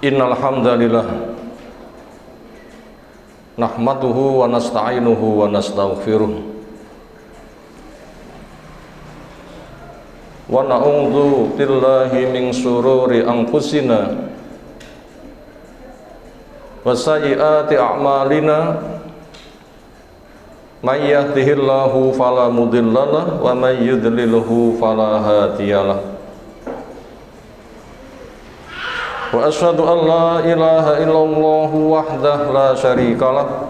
Innal hamdalillah nahmaduhu wa nasta'inuhu wa nastaghfiruh wa na'udzu billahi min syururi anfusina wa sayyiati a'malina may yahdihillahu fala mudhillalah wa may yudlilhu fala hadiyalah. Wa asyhadu an la ilaha illallah wahdahu la syarikalah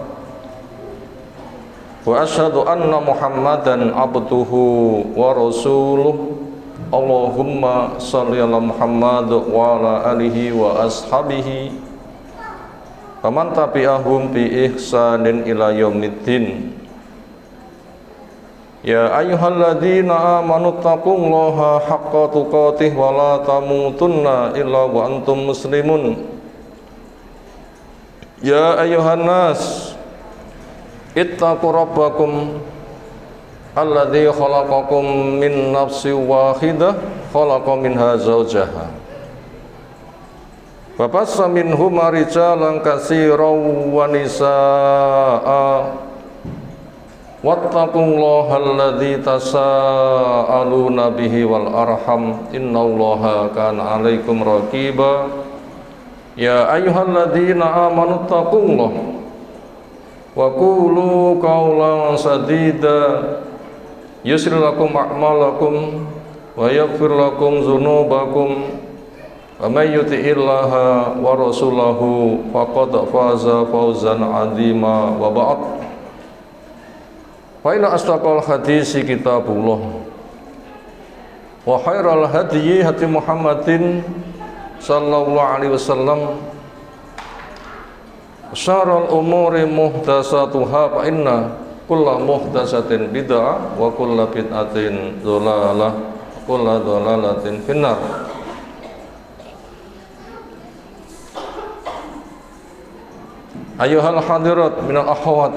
wa asyhadu anna Muhammadan abduhu wa rasuluh. Allahumma shalli ala Muhammad wa ala alihi wa ashabihi wa man tabi'ahum bi ihsanin ila yaumiddin. Ya ayyuhalladzina amanu taqullaha haqqa tuqatih wa la tamutunna illa wa antum muslimun. Ya ayyuhan nas ittaqu rabbakum alladzi khalaqakum min nafsin wahidah khalaqa minha zawjaha wa bassa minhuma rijalan katsiran wa nisaa'a wattaqullaha alladzi tasaaluna bihi wal arham innallaha kana 'alaikum raqiba. Ya ayyuhalladzina amanu taqullaha wa qulu qawlan sadida yusri lakum a'malakum wa yaghfir lakum dzunubakum wa may yuti'illaha wa rasulahu faqad faza fawzan 'azima. Wa ba'd. Fa inna asdaqal hadisi kitabullah wa khairal hadyi hadi Muhammadin sallallahu alaihi wasallam syarrul umuri muhdatsatuha fa inna kulla muhdatsatin bid'ah wa kulla bid'atin dhalalah wa kulla dhalalatin finnar. Ayyuhal hadirat minal akhwat,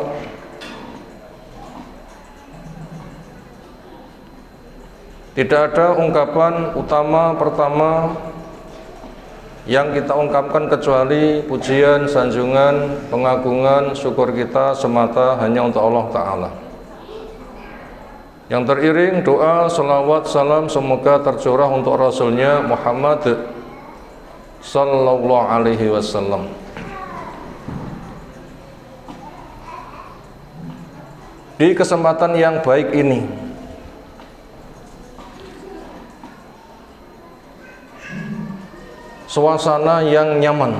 tidak ada ungkapan utama pertama yang kita ungkapkan kecuali pujian, sanjungan, pengagungan, syukur kita semata hanya untuk Allah Ta'ala. Yang teriring doa, salawat, salam semoga tercurah untuk Rasulnya Muhammad sallallahu alaihi wasallam. Di kesempatan yang baik ini, suasana yang nyaman,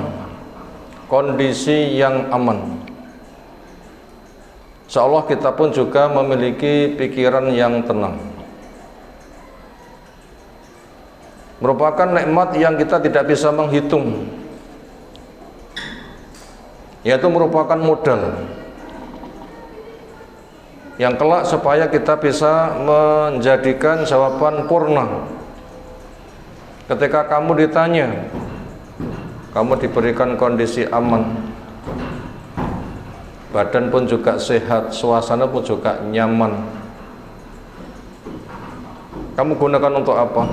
kondisi yang aman, insyaallah kita pun juga memiliki pikiran yang tenang, merupakan nikmat yang kita tidak bisa menghitung, yaitu merupakan modal yang kelak supaya kita bisa menjadikan jawaban purna ketika kamu ditanya, kamu diberikan kondisi aman, badan pun juga sehat, suasana pun juga nyaman, kamu gunakan untuk apa?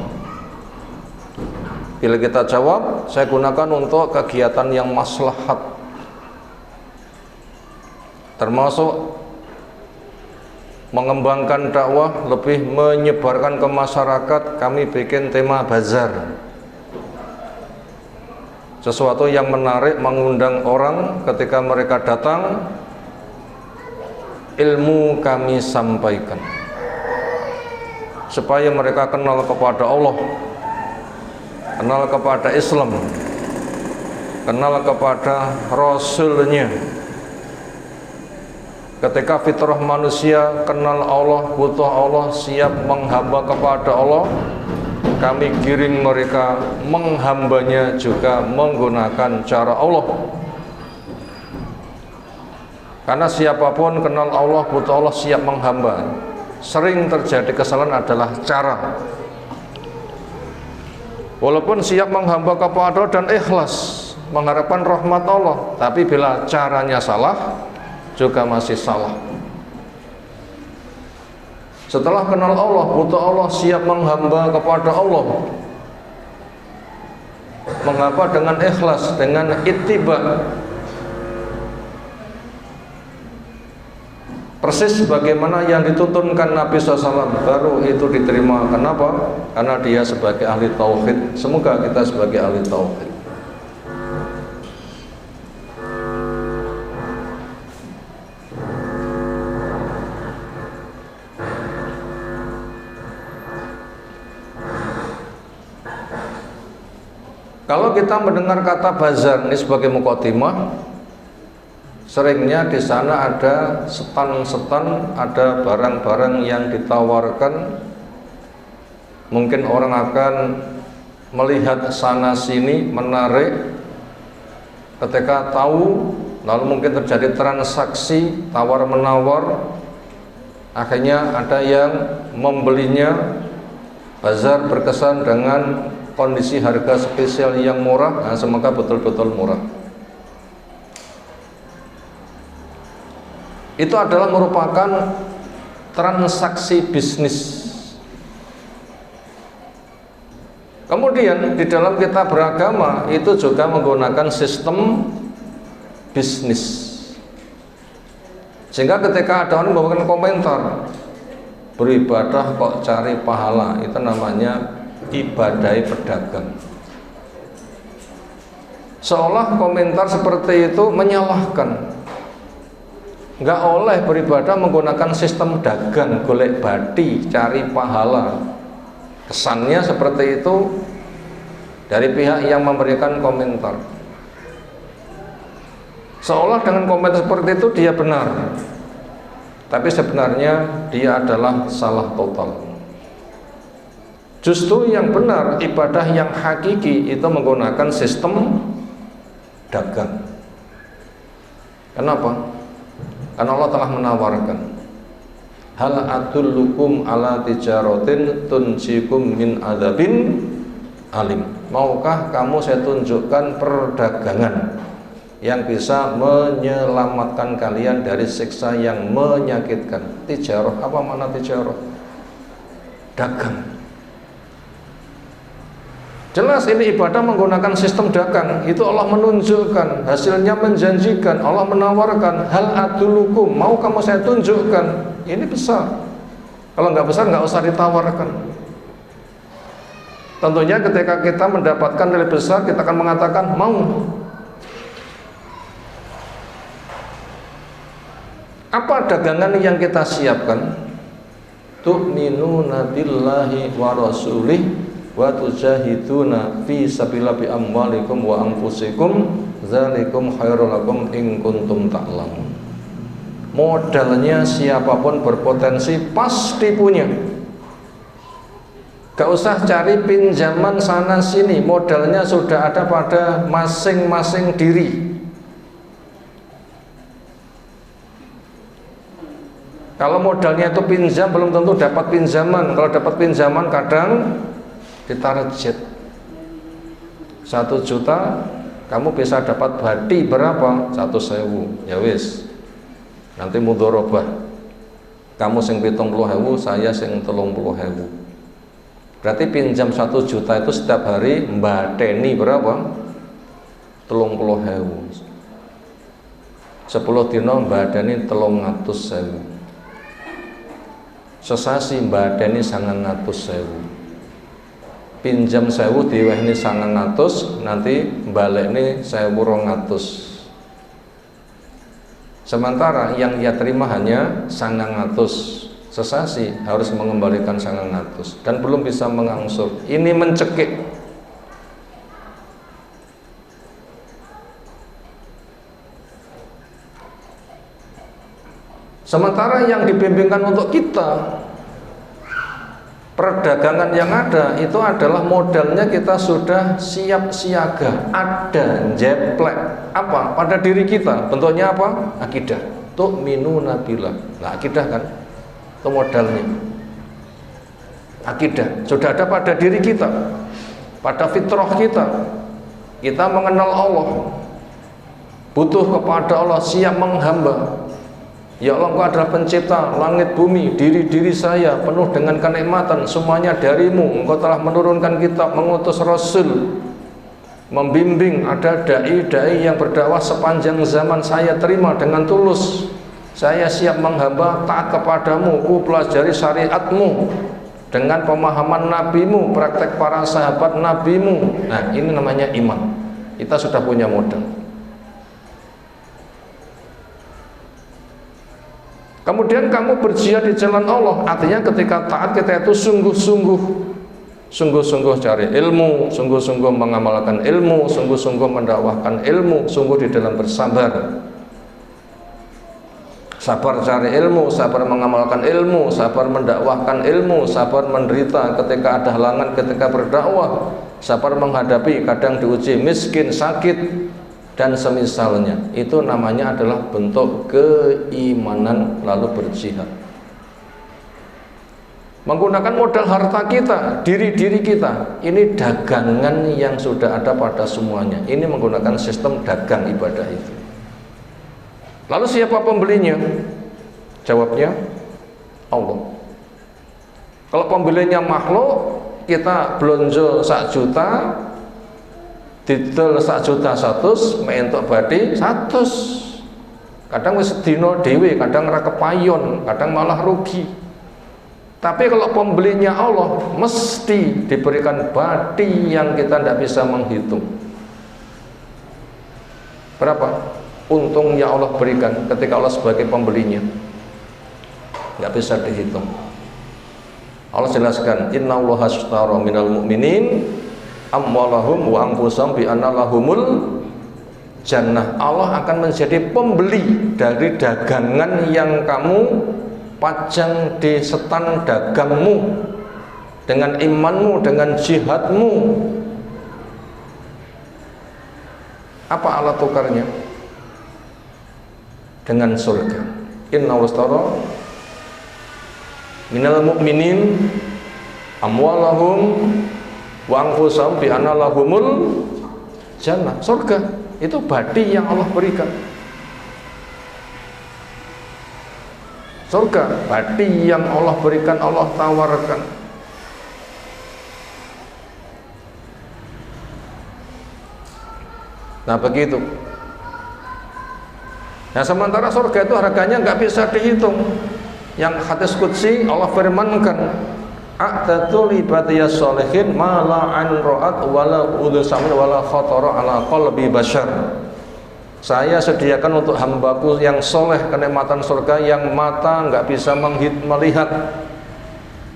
Bila kita jawab, saya gunakan untuk kegiatan yang maslahat, termasuk mengembangkan dakwah, lebih menyebarkan ke masyarakat. Kami bikin tema bazar, sesuatu yang menarik, mengundang orang ketika mereka datang, ilmu kami sampaikan supaya mereka kenal kepada Allah, kenal kepada Islam, kenal kepada Rasulnya. Ketika fitrah manusia kenal Allah, butuh Allah, siap menghamba kepada Allah, kami giring mereka menghambanya juga menggunakan cara Allah. Karena siapapun kenal Allah, butuh Allah, siap menghamba, sering terjadi kesalahan adalah cara. Walaupun siap menghamba kepada Allah dan ikhlas mengharapkan rahmat Allah, tapi bila caranya salah juga masih salah. Setelah kenal Allah, butuh Allah, siap menghamba kepada Allah, Mengapa? Dengan ikhlas, dengan ittiba. Persis bagaimana yang dituntunkan Nabi SAW, baru itu diterima. Kenapa? Karena dia sebagai ahli tauhid. Semoga kita sebagai ahli tauhid. Kalau kita mendengar kata bazar ini sebagai muqaddimah, seringnya di sana ada stan-stan, ada barang-barang yang ditawarkan. Mungkin orang akan melihat sana sini, menarik. Ketika tahu, lalu mungkin terjadi transaksi tawar menawar. Akhirnya ada yang membelinya. Bazar berkesan dengan kondisi harga spesial yang murah. Nah, semoga betul-betul murah. Itu adalah merupakan transaksi bisnis. Kemudian di dalam kita beragama itu juga menggunakan sistem bisnis. Sehingga ketika ada orang memberikan komentar, beribadah kok cari pahala, itu namanya ibadah pedagang. Seolah komentar seperti itu menyalahkan. Nggak oleh beribadah menggunakan sistem dagang, golek bati, cari pahala. Kesannya seperti itu dari pihak yang memberikan komentar. Seolah dengan komentar seperti itu dia benar, tapi sebenarnya dia adalah salah total. Justru yang benar, ibadah yang hakiki itu menggunakan sistem dagang. Kenapa? Karena Allah telah menawarkan, hal adullukum ala tijaratin tunjikum min adzabin alim. Maukah kamu saya tunjukkan perdagangan yang bisa menyelamatkan kalian dari siksa yang menyakitkan? Tijarah, apa makna tijarah? Dagang. Jelas ini ibadah menggunakan sistem dagang. Itu Allah menunjukkan, hasilnya menjanjikan. Allah menawarkan, hal adulukum, mau kamu saya tunjukkan. Ini besar. Kalau nggak besar nggak usah ditawarkan. Tentunya ketika kita mendapatkan nilai besar, kita akan mengatakan mau. Apa dagangan yang kita siapkan? Tu'minuna billahi wa rasulih wa tujahiduna fi sabilillah bi amwalikum wa anfusikum dzalikum khairul lakum in kuntum ta'lamun. Modalnya siapapun berpotensi pasti punya. Gak usah cari pinjaman sana sini, modalnya sudah ada pada masing-masing diri. Kalau modalnya itu pinjam, belum tentu dapat pinjaman. Kalau dapat pinjaman kadang ditarget 1 juta, kamu bisa dapat bati berapa? 1.000. Ya wis, nanti mudharabah, kamu sing 70.000, saya sing 30.000. Berarti pinjam 1 juta itu setiap hari mbateni berapa? 30.000. 10 dino mbateni 300.000. Sesasi mbateni 900.000. Pinjam 1.000 diwehni 900, nanti balekne 1.200. Sementara yang ia terima hanya 900. Sesasi harus mengembalikan 900 dan belum bisa mengangsur. Ini mencekik. Sementara yang dibimbingkan untuk kita, perdagangan yang ada itu adalah modalnya kita sudah siap siaga, ada jeplek apa pada diri kita. Bentuknya apa? Akidah. Tu'minuna billah. Nah, akidah kan itu modalnya. Akidah sudah ada pada diri kita, pada fitrah kita. Kita mengenal Allah, butuh kepada Allah, siap menghamba. Ya Allah, Engkau adalah pencipta langit bumi, diri saya penuh dengan kenikmatan, semuanya darimu. Engkau telah menurunkan kitab, mengutus rasul, membimbing, ada dai-dai yang berdakwah sepanjang zaman, saya terima dengan tulus. Saya siap menghamba taat kepadamu, ku pelajari syariatmu dengan pemahaman nabimu, praktek para sahabat nabimu. Nah, ini namanya iman. Kita sudah punya modal. Kemudian kamu berjihad di jalan Allah. Artinya ketika taat kita itu sungguh-sungguh cari ilmu, sungguh-sungguh mengamalkan ilmu, sungguh-sungguh mendakwahkan ilmu, sungguh di dalam bersabar. Sabar cari ilmu, sabar mengamalkan ilmu, sabar mendakwahkan ilmu, sabar menderita ketika ada halangan ketika berdakwah, sabar menghadapi kadang diuji miskin, sakit, dan semisalnya. Itu namanya adalah bentuk keimanan lalu berjihad. Menggunakan modal harta kita, diri-diri kita. Ini dagangan yang sudah ada pada semuanya. Ini menggunakan sistem dagang ibadah itu. Lalu siapa pembelinya? Jawabnya Allah. Kalau pembelinya makhluk, kita belanja 1 juta, didol 1 juta 100, mentok badi 100. Kadang wis dino dhewe, kadang ora kepayon, kadang malah rugi. Tapi kalau pembelinya Allah, mesti diberikan badi yang kita tidak bisa menghitung. Berapa untung yang Allah berikan ketika Allah sebagai pembelinya? Nggak bisa dihitung. Allah jelaskan, innallaha ashtara minal mu'minin amwalahum wa anfusahum bi anna lahumul jannah. Allah akan menjadi pembeli dari dagangan yang kamu pajang di setan dagangmu, dengan imanmu, dengan jihadmu. Apa alat tukarnya? Dengan surga. Innallaha ashtara minal mu'minin amwalahum wa anfusahum bi anna lahumul jannah. Surga itu badi yang Allah berikan. Surga badi yang Allah berikan, Allah tawarkan. Nah begitu. Nah sementara surga itu harganya nggak bisa dihitung. Yang hadis qudsi Allah firmankan, a'tatu li ibadiyas sholihin ma la an ra'at wala udhu samin wala khatara ala qalbi bashar. Saya sediakan untuk hambaku yang soleh kenikmatan surga yang mata nggak bisa melihat,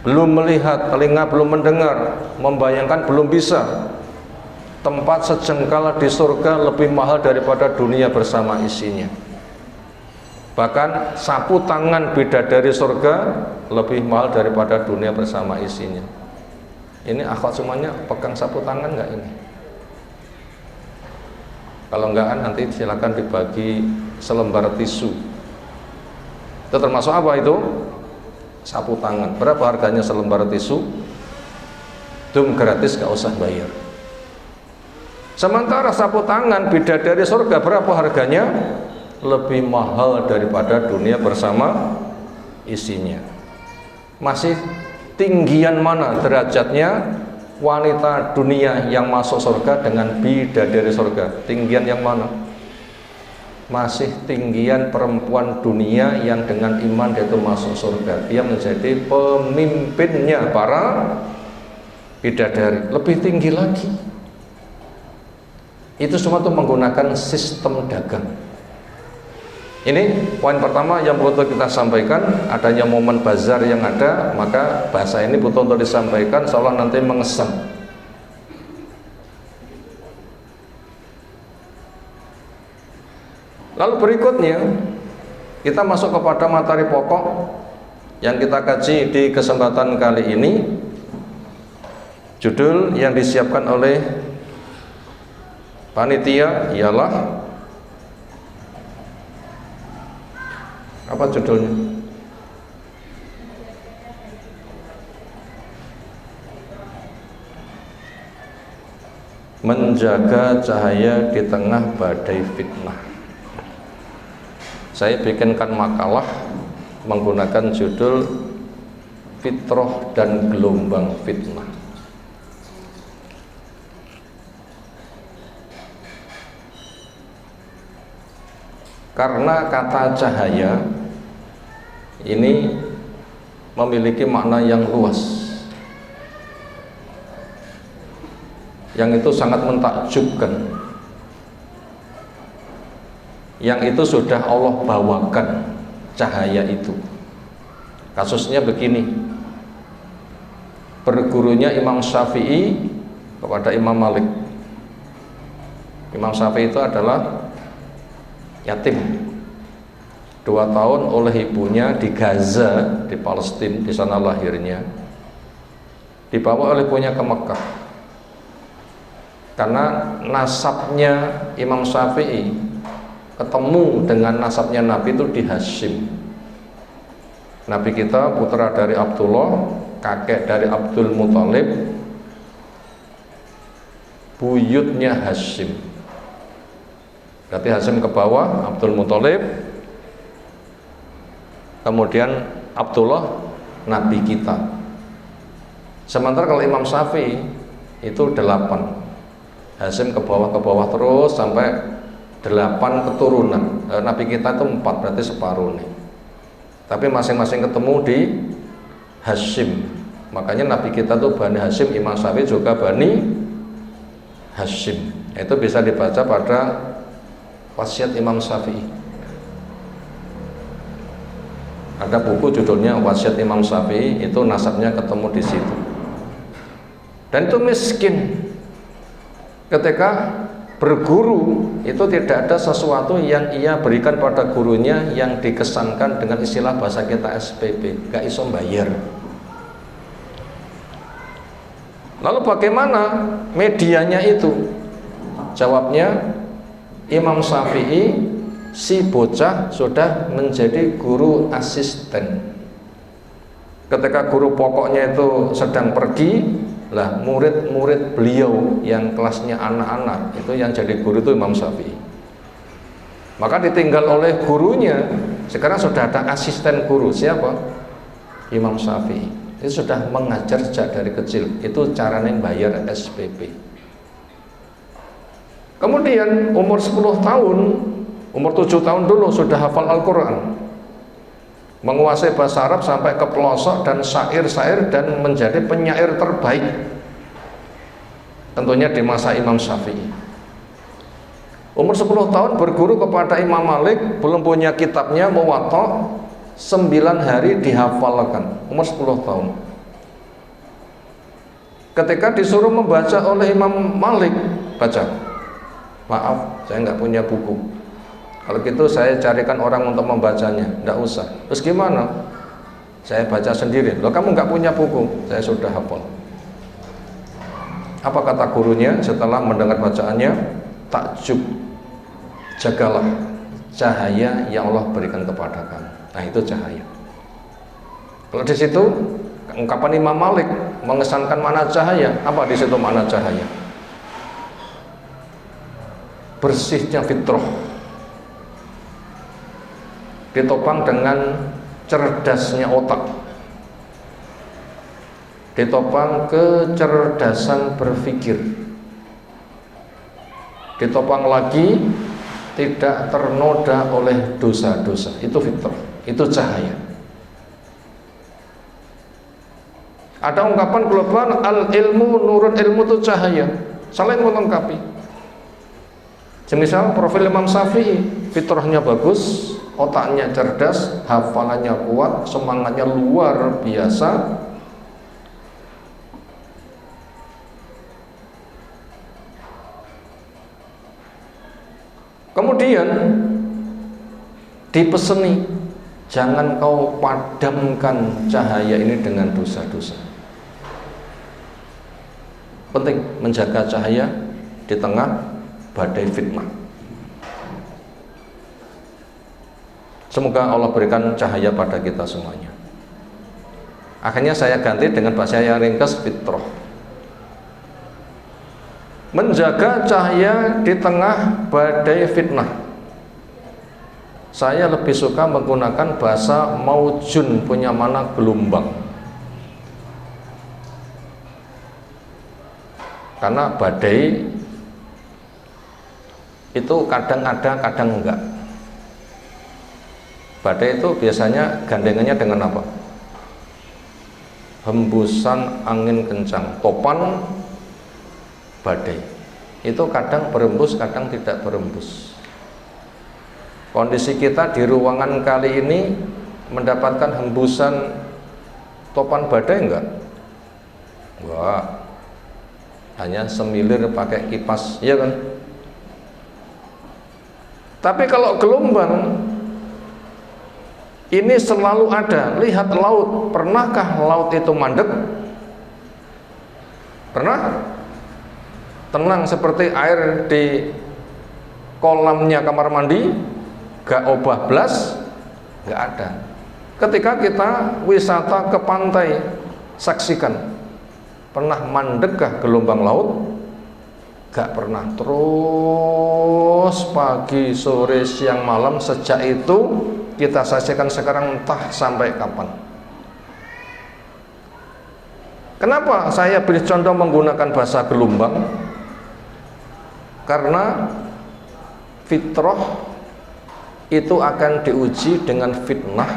belum melihat, telinga belum mendengar, membayangkan belum bisa. Tempat sejengkal di surga lebih mahal daripada dunia bersama isinya. Bahkan sapu tangan bidadari surga lebih mahal daripada dunia bersama isinya. Ini akhwat semuanya pegang sapu tangan nggak ini? Kalau enggak nanti silakan dibagi selembar tisu. Itu termasuk apa itu? Sapu tangan. Berapa harganya selembar tisu? Dum gratis, nggak usah bayar. Sementara sapu tangan bidadari surga berapa harganya? Lebih mahal daripada dunia bersama isinya. Masih tinggian mana derajatnya wanita dunia yang masuk surga dengan bidadari surga? Tinggian yang mana? Masih tinggian perempuan dunia yang dengan iman dia itu masuk surga. Dia menjadi pemimpinnya para bidadari. Lebih tinggi lagi. Itu semua itu menggunakan sistem dagang. Ini poin pertama yang perlu kita sampaikan. Adanya momen bazar yang ada, maka bahasa ini butuh untuk disampaikan, seolah nanti mengesan. Lalu berikutnya kita masuk kepada materi pokok yang kita kaji di kesempatan kali ini. Judul yang disiapkan oleh panitia ialah apa judulnya? Menjaga cahaya di tengah badai fitnah. Saya bikinkan makalah menggunakan judul Fitrah dan Gelombang Fitnah. Karena kata cahaya ini memiliki makna yang luas, yang itu sangat mentakjubkan, yang itu sudah Allah bawakan cahaya itu. Kasusnya begini, bergurunya Imam Syafi'i kepada Imam Malik. Imam Syafi'i itu adalah yatim 2 tahun oleh ibunya di Gaza, di Palestina, di sana lahirnya. Dibawa oleh ibunya ke Mekah. Karena nasabnya Imam Syafi'i ketemu dengan nasabnya Nabi itu di Hashim. Nabi kita putra dari Abdullah, kakek dari Abdul Muthalib, buyutnya Hashim. Berarti Hashim ke bawah, Abdul Muthalib, kemudian Abdullah, Nabi kita. Sementara kalau Imam Syafi'i itu 8, Hashim ke bawah terus sampai 8 keturunan. Nabi kita itu 4, berarti separuh nih. Tapi masing-masing ketemu di Hashim. Makanya Nabi kita tuh Bani Hashim, Imam Syafi'i juga Bani Hashim. Itu bisa dibaca pada wasiat Imam Syafi'i. Ada buku judulnya Wasiat Imam Syafi'i, itu nasabnya ketemu di situ. Dan itu miskin. Ketika berguru itu tidak ada sesuatu yang ia berikan pada gurunya yang dikesankan dengan istilah bahasa kita SPP, gak iso bayar. Lalu bagaimana medianya itu? Jawabnya, Imam Syafi'i si bocah sudah menjadi guru asisten. Ketika guru pokoknya itu sedang pergi, lah murid-murid beliau yang kelasnya anak-anak itu yang jadi guru itu Imam Syafi'i. Maka ditinggal oleh gurunya, sekarang sudah ada asisten guru. Siapa? Imam Syafi'i. Itu sudah mengajar sejak dari kecil. Itu caranya bayar SPP. Kemudian umur 10 tahun, umur 7 tahun dulu sudah hafal Al-Quran, menguasai bahasa Arab sampai ke pelosok dan syair-syair, dan menjadi penyair terbaik tentunya di masa Imam Syafi'i. Umur 10 tahun berguru kepada Imam Malik, belum punya kitabnya Muwatta, 9 hari dihafalkan. Umur 10 tahun. Ketika disuruh membaca oleh Imam Malik, baca. Maaf, saya nggak punya buku. Kalau gitu saya carikan orang untuk membacanya. Nggak usah. Terus gimana? Saya baca sendiri. Loh, kamu nggak punya buku? Saya sudah hafal. Apa kata gurunya setelah mendengar bacaannya? Takjub, jagalah cahaya yang Allah berikan kepada kamu. Nah, itu cahaya. Kalau di situ ungkapan Imam Malik mengesankan mana cahaya. Apa di situ mana cahaya? Bersihnya fitrah ditopang dengan cerdasnya otak, ditopang kecerdasan berpikir, ditopang lagi tidak ternoda oleh dosa-dosa. Itu fitrah, itu cahaya. Ada ungkapan global, al ilmu nurun, ilmu itu cahaya, saling melengkapi. Semisal profil Imam Syafi'i, fitrahnya bagus, otaknya cerdas, hafalannya kuat, semangatnya luar biasa. Kemudian dipeseni, jangan kau padamkan cahaya ini dengan dosa-dosa. Penting menjaga cahaya di tengah badai fitnah. Semoga Allah berikan cahaya pada kita semuanya. Akhirnya saya ganti dengan bahasa yang ringkas, fitrah. Menjaga cahaya di tengah badai fitnah. Saya lebih suka menggunakan bahasa maujun, punya mana gelombang. Karena badai itu kadang ada, kadang enggak. Badai itu biasanya gandengannya dengan apa? Hembusan angin kencang, topan badai. Itu kadang berembus, kadang tidak berembus. Kondisi kita di ruangan kali ini mendapatkan hembusan topan badai enggak? Enggak. Hanya semilir pakai kipas, iya kan? Tapi kalau gelombang ini selalu ada. Lihat laut, pernahkah laut itu mandek? Pernah? Tenang seperti air di kolamnya kamar mandi, gak obah blas, gak ada. Ketika kita wisata ke pantai, saksikan, pernah mandekkah gelombang laut? Gak pernah. Terus pagi, sore, siang, malam, sejak itu kita saksikan sekarang entah sampai kapan. Kenapa saya pilih contoh menggunakan bahasa gelombang? Karena fitrah itu akan diuji dengan fitnah,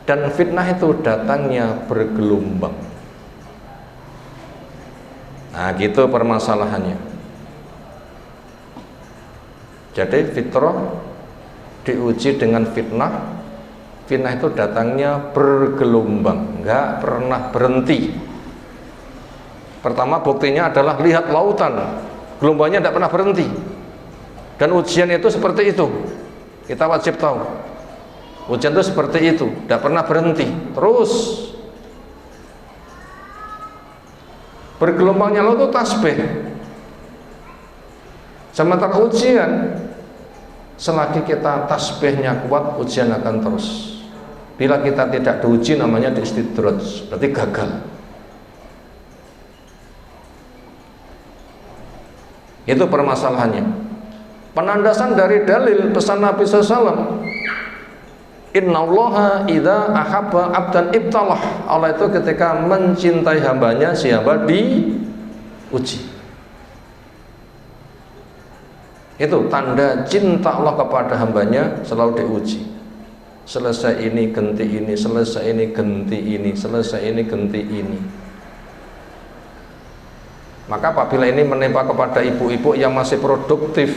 dan fitnah itu datangnya bergelombang. Nah, gitu permasalahannya. Jadi fitrah diuji dengan fitnah. Fitnah itu datangnya bergelombang, nggak pernah berhenti. Pertama buktinya adalah lihat lautan, gelombangnya tidak pernah berhenti. Dan ujian itu seperti itu, kita wajib tahu. Ujian itu seperti itu, tidak pernah berhenti, terus. Bergelombangnya laut itu tasbih. Sementara ujian, selagi kita tasbihnya kuat, ujian akan terus. Bila kita tidak diuji, namanya istidraj, berarti gagal. Itu permasalahannya. Penandasan dari dalil pesan Nabi SAW, innallaha idza ahabba abdan ibtalah. Allah itu ketika mencintai hambanya, siapa diuji. Itu tanda cinta Allah kepada hambanya, selalu diuji. Selesai ini ganti ini, selesai ini ganti ini, selesai ini ganti ini. Maka apabila ini menimpa kepada ibu-ibu yang masih produktif,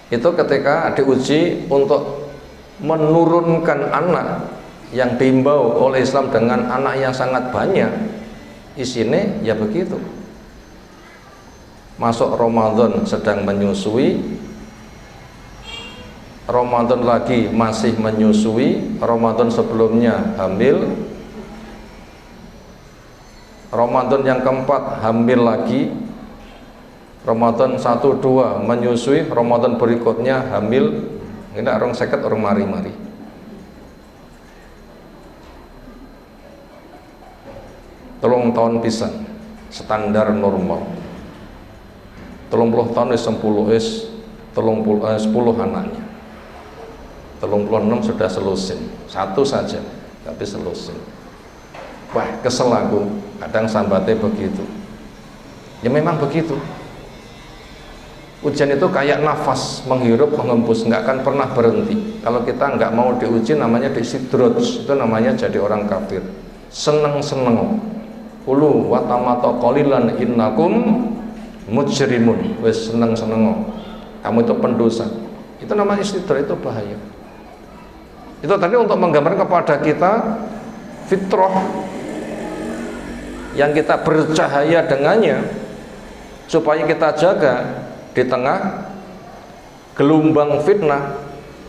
itu ketika diuji untuk menurunkan anak yang diimbau oleh Islam dengan anak yang sangat banyak, isinya ya begitu. Masuk Ramadan sedang menyusui, Ramadan lagi masih menyusui, Ramadan sebelumnya hamil, Ramadan yang keempat hamil lagi, Ramadan 1-2 menyusui, Ramadan berikutnya hamil. Ini orang seket orang mari-mari. Telung tahun pisan standar normal. 30 tahun 10 anaknya. 36 sudah selesai. Satu saja tapi selesai. Wah, kesel aku. Kadang sambatnya begitu. Ya memang begitu. Ujian itu kayak nafas, menghirup, menghembus, nggak akan pernah berhenti. Kalau kita nggak mau diuji, namanya disidroj, itu namanya jadi orang kafir. Seneng-seneng. Ulu watamato qalilan innakum mujrimun. Wes seneng-seneng. Kamu itu pendosa. Itu namanya istidroj, itu bahaya. Itu tadi untuk menggambarkan kepada kita fitrah yang kita bercahaya dengannya, supaya kita jaga di tengah gelombang fitnah.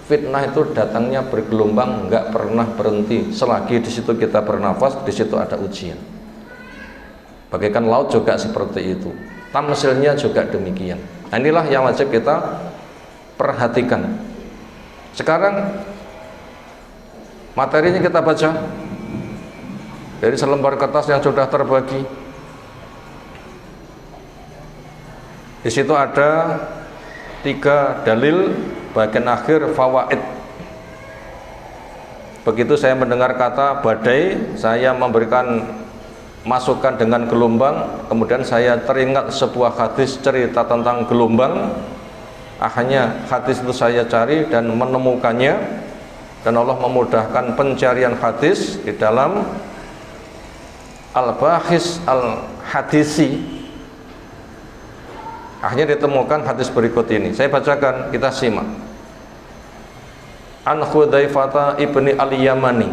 Fitnah itu datangnya bergelombang, nggak pernah berhenti. Selagi di situ kita bernafas, di situ ada ujian. Bagaikan laut juga seperti itu. Tamsilnya juga demikian. Nah, inilah yang wajib kita perhatikan. Sekarang materinya kita baca dari selembar kertas yang sudah terbagi. Di situ ada 3 dalil, bagian akhir fawaid. Begitu saya mendengar kata badai, saya memberikan masukkan dengan gelombang. Kemudian saya teringat sebuah hadis cerita tentang gelombang. Akhirnya hadis itu saya cari dan menemukannya, dan Allah memudahkan pencarian hadis di dalam Al-Bahis Al-Hadisi. Akhirnya ditemukan hadis berikut ini. Saya bacakan, kita simak. An Hudzaifah ibni al-Yamani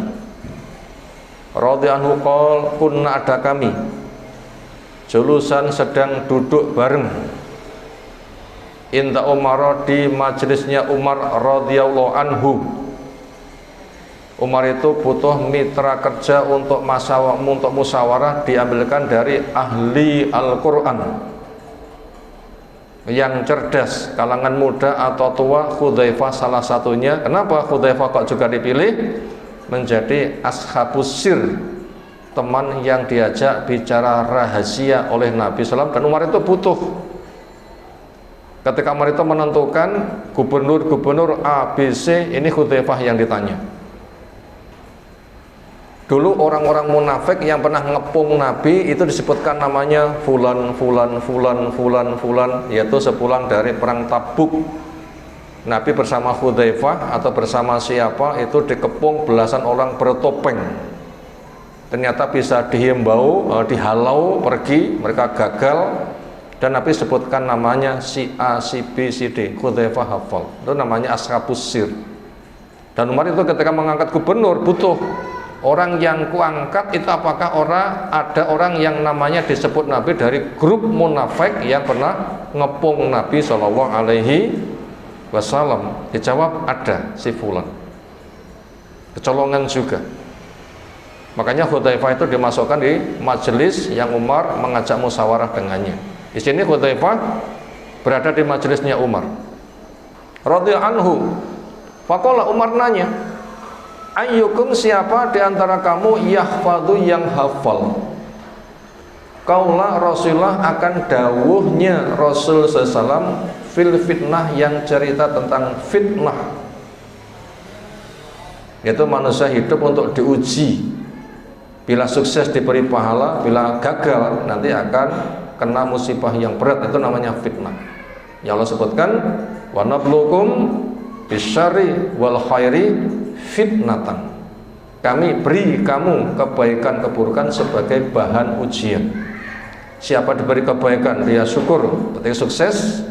radhiyallahu anhu qol, kunna, ada kami julusan sedang duduk bareng inda Umar, di majelisnya Umar radhiyallahu anhu. Umar itu butuh mitra kerja untuk musyawarah, diambilkan dari ahli Al-Quran yang cerdas, kalangan muda atau tua. Hudzaifah salah satunya. Kenapa Hudzaifah kok juga dipilih menjadi ashabus sir, teman yang diajak bicara rahasia oleh Nabi SAW? Dan Umar itu butuh. Ketika Umar itu menentukan gubernur ABC, ini Hudzaifah yang ditanya. Dulu orang-orang munafik yang pernah ngepung Nabi itu disebutkan namanya fulan, yaitu sepulang dari perang Tabuk. Nabi bersama Hudzaifah atau bersama siapa itu dikepung belasan orang bertopeng. Ternyata bisa dihimbau, dihalau pergi, mereka gagal. Dan Nabi sebutkan namanya si A, si B, si D. Hudzaifah hafal. Itu namanya ashabus sir. Dan Umar itu ketika mengangkat gubernur butuh orang yang kuangkat itu apakah ada orang yang namanya disebut Nabi dari grup munafik yang pernah ngepung Nabi Shallallahu Alaihi Wasallam. Dijawab ada, si fulan. Kecolongan juga. Makanya Hudzaifah itu dimasukkan di majelis yang Umar mengajak musyawarah dengannya. Di sini Hudzaifah berada di majelisnya Umar radhiyallahu anhu. Faqala, Umar nanya, ayyukum, siapa di antara kamu yahfadhu, yang hafal qaula Rasulullah, akan dawuhnya Rasul sallallahu fil fitnah, yang cerita tentang fitnah, yaitu manusia hidup untuk diuji. Bila sukses diberi pahala, bila gagal nanti akan kena musibah yang berat. Itu namanya fitnah. Ya Allah sebutkan, wa nablukum bisyarri wal khairi fitnatan. Kami beri kamu kebaikan keburukan sebagai bahan ujian. Siapa diberi kebaikan dia syukur, ketika sukses.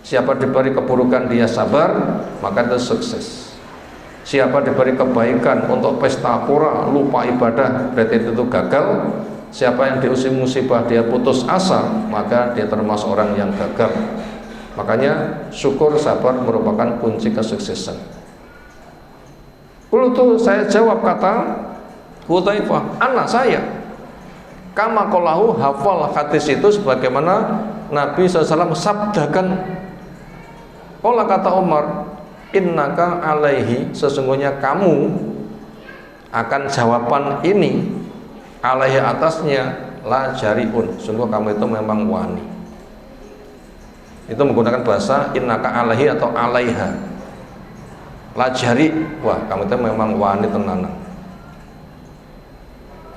Siapa diberi keburukan dia sabar, maka itu sukses. Siapa diberi kebaikan untuk pesta pura, lupa ibadah, berarti itu gagal. Siapa yang diusi musibah dia putus asa, maka dia termasuk orang yang gagal. Makanya syukur, sabar merupakan kunci kesuksesan. Qultu, saya jawab, kata Hudzaifah, anak saya. Kama qalahu, hafal hadis itu sebagaimana Nabi SAW sabdakan. Qala, kata Umar, innaka alaihi, sesungguhnya kamu akan jawaban ini, alaihi atasnya, la jariun, sungguh kamu itu memang wani. Itu menggunakan bahasa innaka alaihi atau alaiha. La jari, wah kamu itu memang wani tenanan.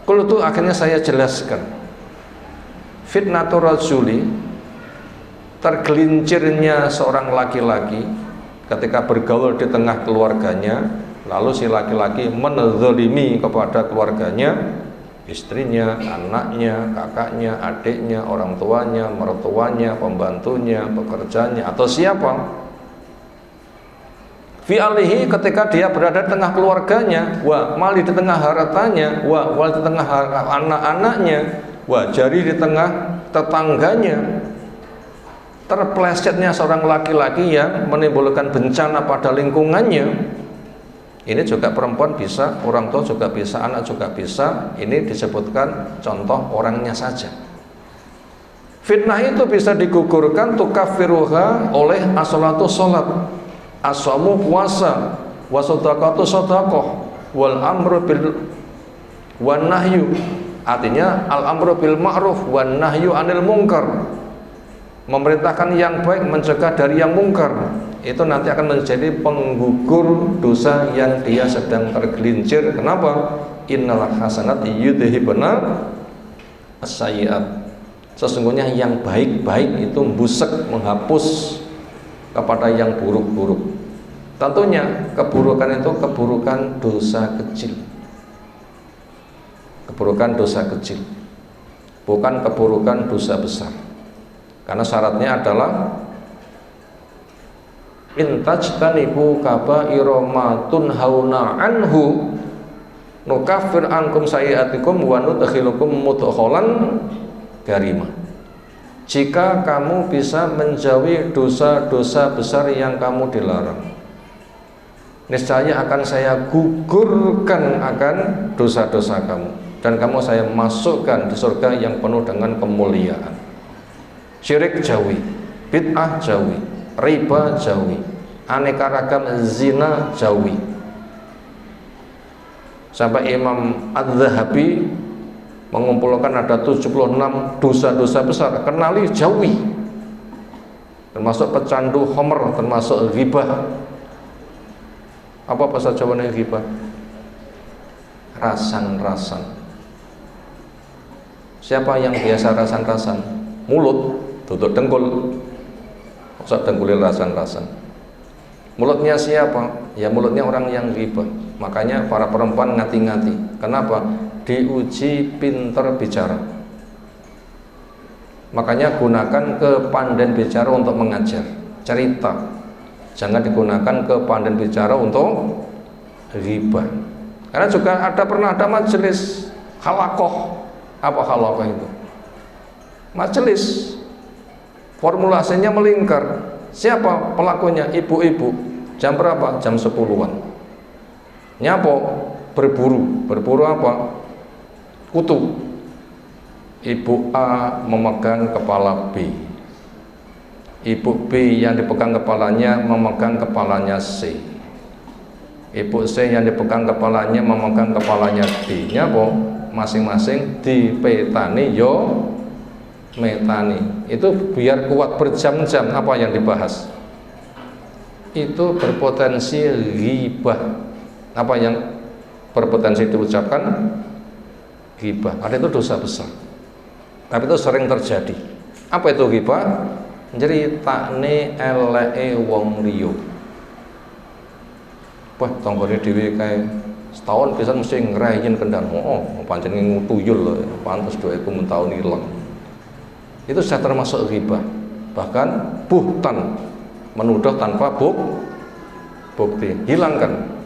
Kalau itu akhirnya saya jelaskan, fitnatur rajuli, tergelincirnya seorang laki-laki ketika bergaul di tengah keluarganya, lalu si laki-laki menzalimi kepada keluarganya, istrinya, anaknya, kakaknya, adiknya, orang tuanya, mertuanya, pembantunya, pekerjanya, atau siapa. Fi alihi, ketika dia berada di tengah keluarganya, wa mali di tengah hartanya, wa wal di tengah anak-anaknya, wa jari di tengah tetangganya. Terplesetnya seorang laki-laki yang menimbulkan bencana pada lingkungannya. Ini juga perempuan bisa, orang tua juga bisa, anak juga bisa. Ini disebutkan contoh orangnya saja. Fitnah itu bisa digugurkan, tukaffiruha, oleh as-salatu salat, as-shamu puasa, wasodaqatu sodakoh, wal amru bil wan nahyu, artinya al amru bil ma'ruf wan nahyu anil munkar, memerintahkan yang baik, mencegah dari yang mungkar. Itu nanti akan menjadi penggugur dosa yang dia sedang tergelincir. Kenapa? Innal hasanati yudhibna as-sayyi'at. Sesungguhnya yang baik-baik itu busek, menghapus kepada yang buruk-buruk. Tentunya keburukan itu keburukan dosa kecil. Keburukan dosa kecil, bukan keburukan dosa besar. Karena syaratnya adalah intajtanibu kaba'ira ma tunhauna anhu nukaffir ankum sayyi'atikum wa nudkhilukum mudkhalan karimah. Jika kamu bisa menjauhi dosa-dosa besar yang kamu dilarang, niscaya akan saya gugurkan akan dosa-dosa kamu, dan kamu saya masukkan di surga yang penuh dengan kemuliaan. Syirik jauhi, bid'ah jauhi, riba jauhi, aneka ragam zina jauhi. Sampai Imam Adz-Dzahabi mengumpulkan ada 76 dosa-dosa besar, kenali jauhi, termasuk pecandu homer, termasuk ghibah. Apa bahasa Jawanya ghibah? Rasan-rasan. Siapa yang biasa rasan-rasan? Mulut, tutup dengkul, maksud dengkulnya rasan-rasan. Mulutnya siapa? Ya mulutnya orang yang ghibah. Makanya para perempuan ngati-ngati. Kenapa? Diuji pinter bicara. Makanya gunakan kepandaian bicara untuk mengajar, cerita. Jangan digunakan kepandaian bicara untuk ghibah. Karena juga pernah ada majelis halakoh. Apa halakoh itu? Majelis, formulasinya melingkar. Siapa pelakunya? Ibu-ibu. Jam berapa? Jam 10-an. Nyapo, berburu apa? Kutu. Ibu A memegang kepala B, ibu B yang dipegang kepalanya memegang kepalanya C, ibu C yang dipegang kepalanya memegang kepalanya D. Nyapo, masing-masing dipetani yo metani. Itu biar kuat berjam-jam. Apa yang dibahas itu berpotensi ghibah. Apa yang berpotensi diucapkan? Ghibah. Ada itu dosa besar, tapi itu sering terjadi. Apa itu ghibah? Nyeritane eleke wong liya. Wah, tanggane dhewe kae setahun pisan mesti ngreyen kendang. Oh, pancen ngutuyul lho, pantes doeku mun taun ilang. Itu sudah termasuk ghibah. Bahkan buhtan, menuduh tanpa bukti. Hilangkan.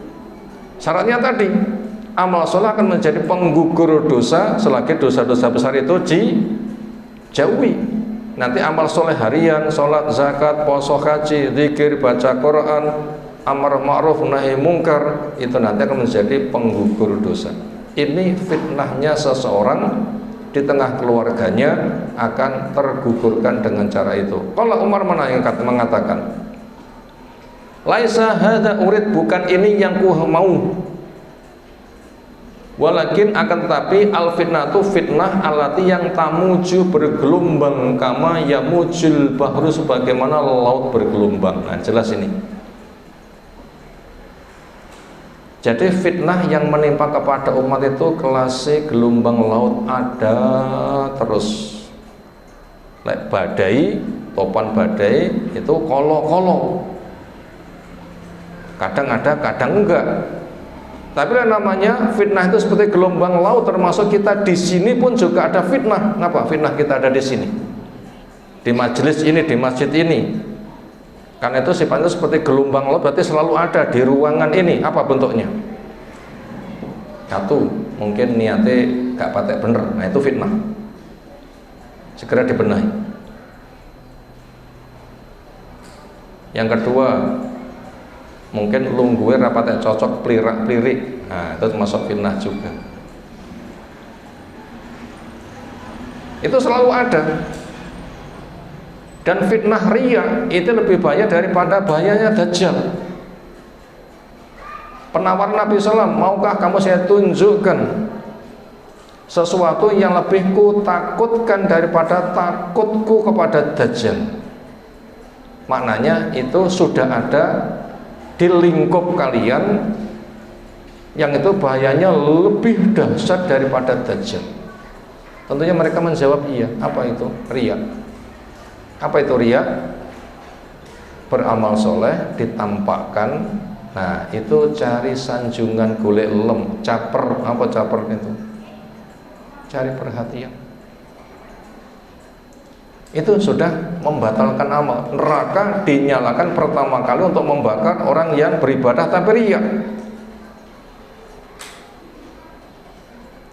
Syaratnya tadi, amal soleh akan menjadi penggugur dosa selagi dosa-dosa besar itu dijauhi. Nanti amal soleh harian, sholat, zakat, puasa, haji, zikir, baca Quran, amar ma'ruf, nahi mungkar, itu nanti akan menjadi penggugur dosa. Ini fitnahnya seseorang di tengah keluarganya akan tergugurkan dengan cara itu. Kalau Umar mengatakan, laisa hadza urid, bukan ini yang ku mau, walakin akan tetapi al fitnatu fitnah alati yang tamuju bergelombang kama yamujul bahru, sebagaimana laut bergelombang. Nah, jelas ini. Jadi fitnah yang menimpa kepada umat itu kelasnya gelombang laut ada terus. Lek badai, topan badai itu kolo-kolo. Kadang ada, kadang enggak. Tapi namanya fitnah itu seperti gelombang laut, termasuk kita di sini pun juga ada fitnah. Kenapa fitnah kita ada di sini? Di majelis ini, di masjid ini. Karena itu sifatnya seperti gelombang laut, berarti selalu ada di ruangan ini. Apa bentuknya? Satu, mungkin niatnya gak patek bener. Nah, itu fitnah. Segera dibenahi. Yang kedua, mungkin lungguhe rapatnya cocok plirak-plirik. Nah, itu termasuk fitnah juga. Itu selalu ada. Dan fitnah riya itu lebih bahaya daripada bahayanya dajjal. Penawar Nabi SAW, maukah kamu saya tunjukkan sesuatu yang lebih ku takutkan daripada takutku kepada dajjal? Maknanya itu sudah ada di lingkup kalian yang itu bahayanya lebih dahsyat daripada dajjal. Tentunya mereka menjawab iya. Apa itu? Riya. Apa itu riya? Beramal soleh ditampakkan. Nah itu cari sanjungan golek lem, caper. Apa caper itu? Cari perhatian. Itu sudah membatalkan amal. Neraka dinyalakan pertama kali untuk membakar orang yang beribadah tapi riya.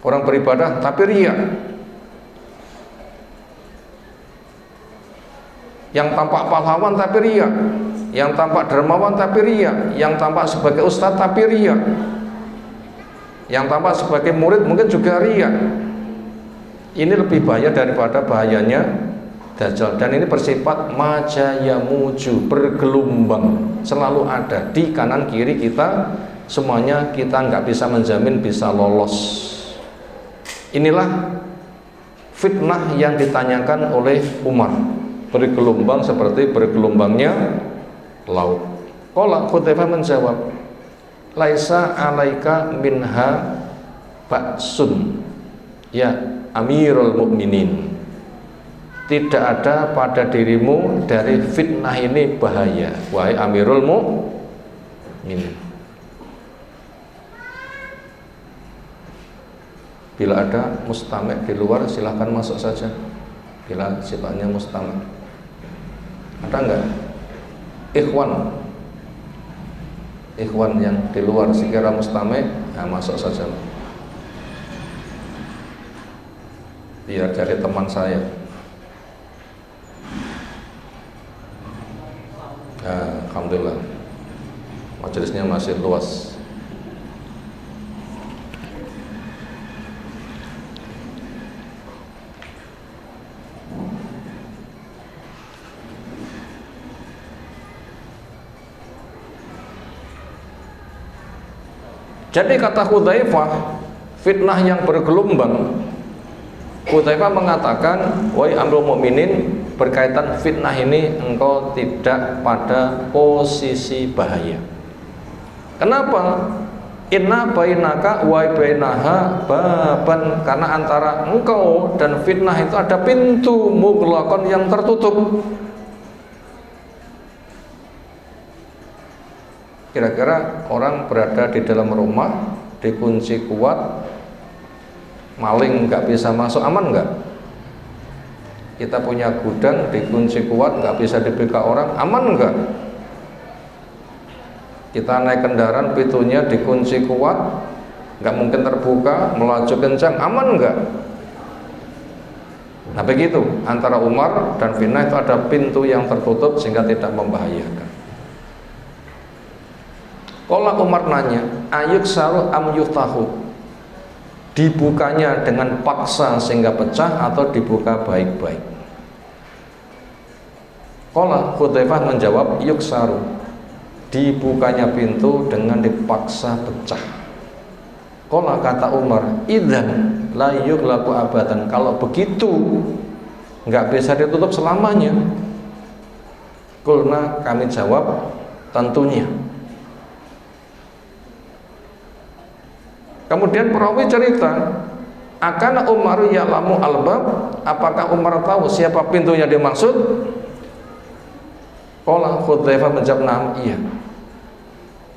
Orang beribadah tapi riya, yang tampak pahlawan tapi riya, yang tampak dermawan tapi riya, yang tampak sebagai ustadz tapi riya, yang tampak sebagai murid mungkin juga riya. Ini lebih bahaya daripada bahayanya Dajjal. Dan ini bersifat majayamuju, bergelombang, selalu ada di kanan kiri kita. Semuanya kita nggak bisa menjamin bisa lolos. Inilah fitnah yang ditanyakan oleh Umar, bergelombang seperti bergelombangnya laut. Qala Hudzaifah menjawab, laisa alaika minha ba'sun ya Amirul Mukminin. Tidak ada pada dirimu dari fitnah ini bahaya, wahai Amirul Mukminin. Bila ada mustamek di luar silahkan masuk saja. Bila sifatnya mustamek. Ada enggak? Ikhwan yang di luar sekira mustamek, nah masuk saja. Biar cari teman saya. Nah, alhamdulillah. Majelisnya masih luas. Jadi kata Hudzaifah, fitnah yang bergelombang. Hudzaifah mengatakan, wahai Amirul Mukminin, berkaitan fitnah ini engkau tidak pada posisi bahaya. Kenapa? Inna bainaka wa bainaha baban, karena antara engkau dan fitnah itu ada pintu mughlaqan yang tertutup. Kira-kira orang berada di dalam rumah dikunci kuat, maling nggak bisa masuk, aman nggak? Kita punya gudang dikunci kuat, nggak bisa dibuka orang, aman nggak? Kita naik kendaraan pintunya dikunci kuat, nggak mungkin terbuka, melaju kencang, aman nggak? Nah begitu, antara Umar dan fitnah itu ada pintu yang tertutup sehingga tidak membahayakan. Kalau Umar nanya, ayuk saru am yuftahu, dibukanya dengan paksa sehingga pecah atau dibuka baik-baik? Kalau Hudzaifah menjawab, yuk saru, dibukanya pintu dengan dipaksa pecah. Kalau kata Umar, idzan la yughlaqu abadan, kalau begitu nggak bisa ditutup selamanya. Qulna, kami jawab, tentunya. Kemudian perawi cerita, akan Umar ya'lamu albab, apakah Umar tahu siapa pintu yang dimaksud? Qala Hudzaifah menjawab, "Na'am, iya."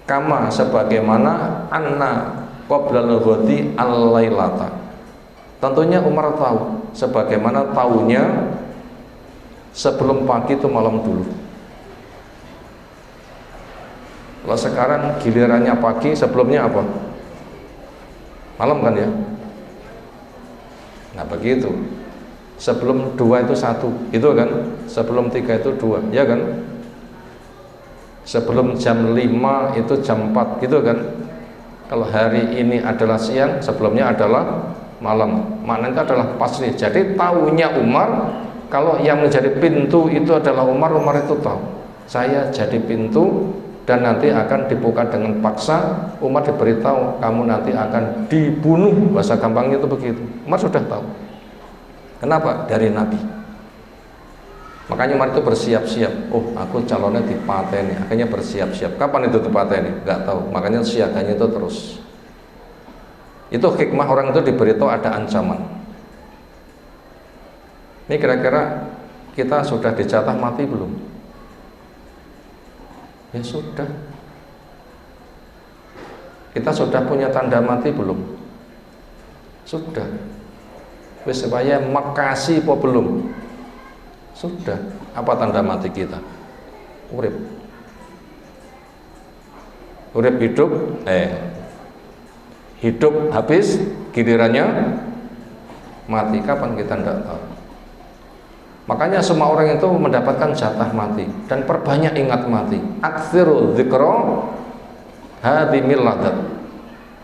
Kama sebagaimana anna qoblal ghadi al-lailata. Tentunya Umar tahu sebagaimana tahunya sebelum pagi itu malam dulu. Kalau sekarang gilirannya pagi, sebelumnya apa? Malam kan ya? Nah begitu. Sebelum 2 itu 1, itu kan? Sebelum 3 itu 2, ya kan? Sebelum jam 5 itu jam 4, gitu kan? Kalau hari ini adalah siang, sebelumnya adalah malam. Maknanya itu adalah pasti. Jadi tahunya Umar, kalau yang menjadi pintu itu adalah Umar, Umar itu tahu. Saya jadi pintu dan nanti akan dibuka dengan paksa. Umar diberitahu, kamu nanti akan dibunuh, bahasa gampangnya itu begitu. Umar sudah tahu. Kenapa? Dari Nabi. Makanya Umar itu bersiap-siap. Oh, aku calonnya dipateni. Akhirnya bersiap-siap. Kapan itu dipateni? Gak tahu. Makanya siaganya itu terus. Itu hikmah orang itu diberitahu ada ancaman. Ini kira-kira kita sudah dijatah mati belum? Ya sudah. Kita sudah punya tanda mati belum? Sudah. Wis supaya makasih apa belum? Sudah. Apa tanda mati kita? Urip. Urip hidup, hidup habis, gilirannya mati. Kapan kita tidak tahu. Makanya semua orang itu mendapatkan jatah mati. Dan perbanyak ingat mati. Aktsiru dzikra hadimil ladat.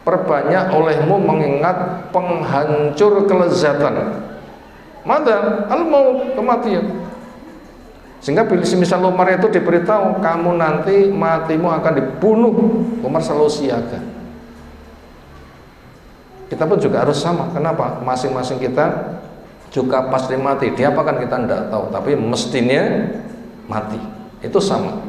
Perbanyak olehmu mengingat penghancur kelezatan. Mada al-maut, kematian. Sehingga bila semisal Umar itu diberitahu kamu nanti matimu akan dibunuh, Umar selalu siaga. Kita pun juga harus sama. Kenapa? Masing-masing kita juga pasti mati. Dia apa kan kita tidak tahu, tapi mestinya mati. Itu sama.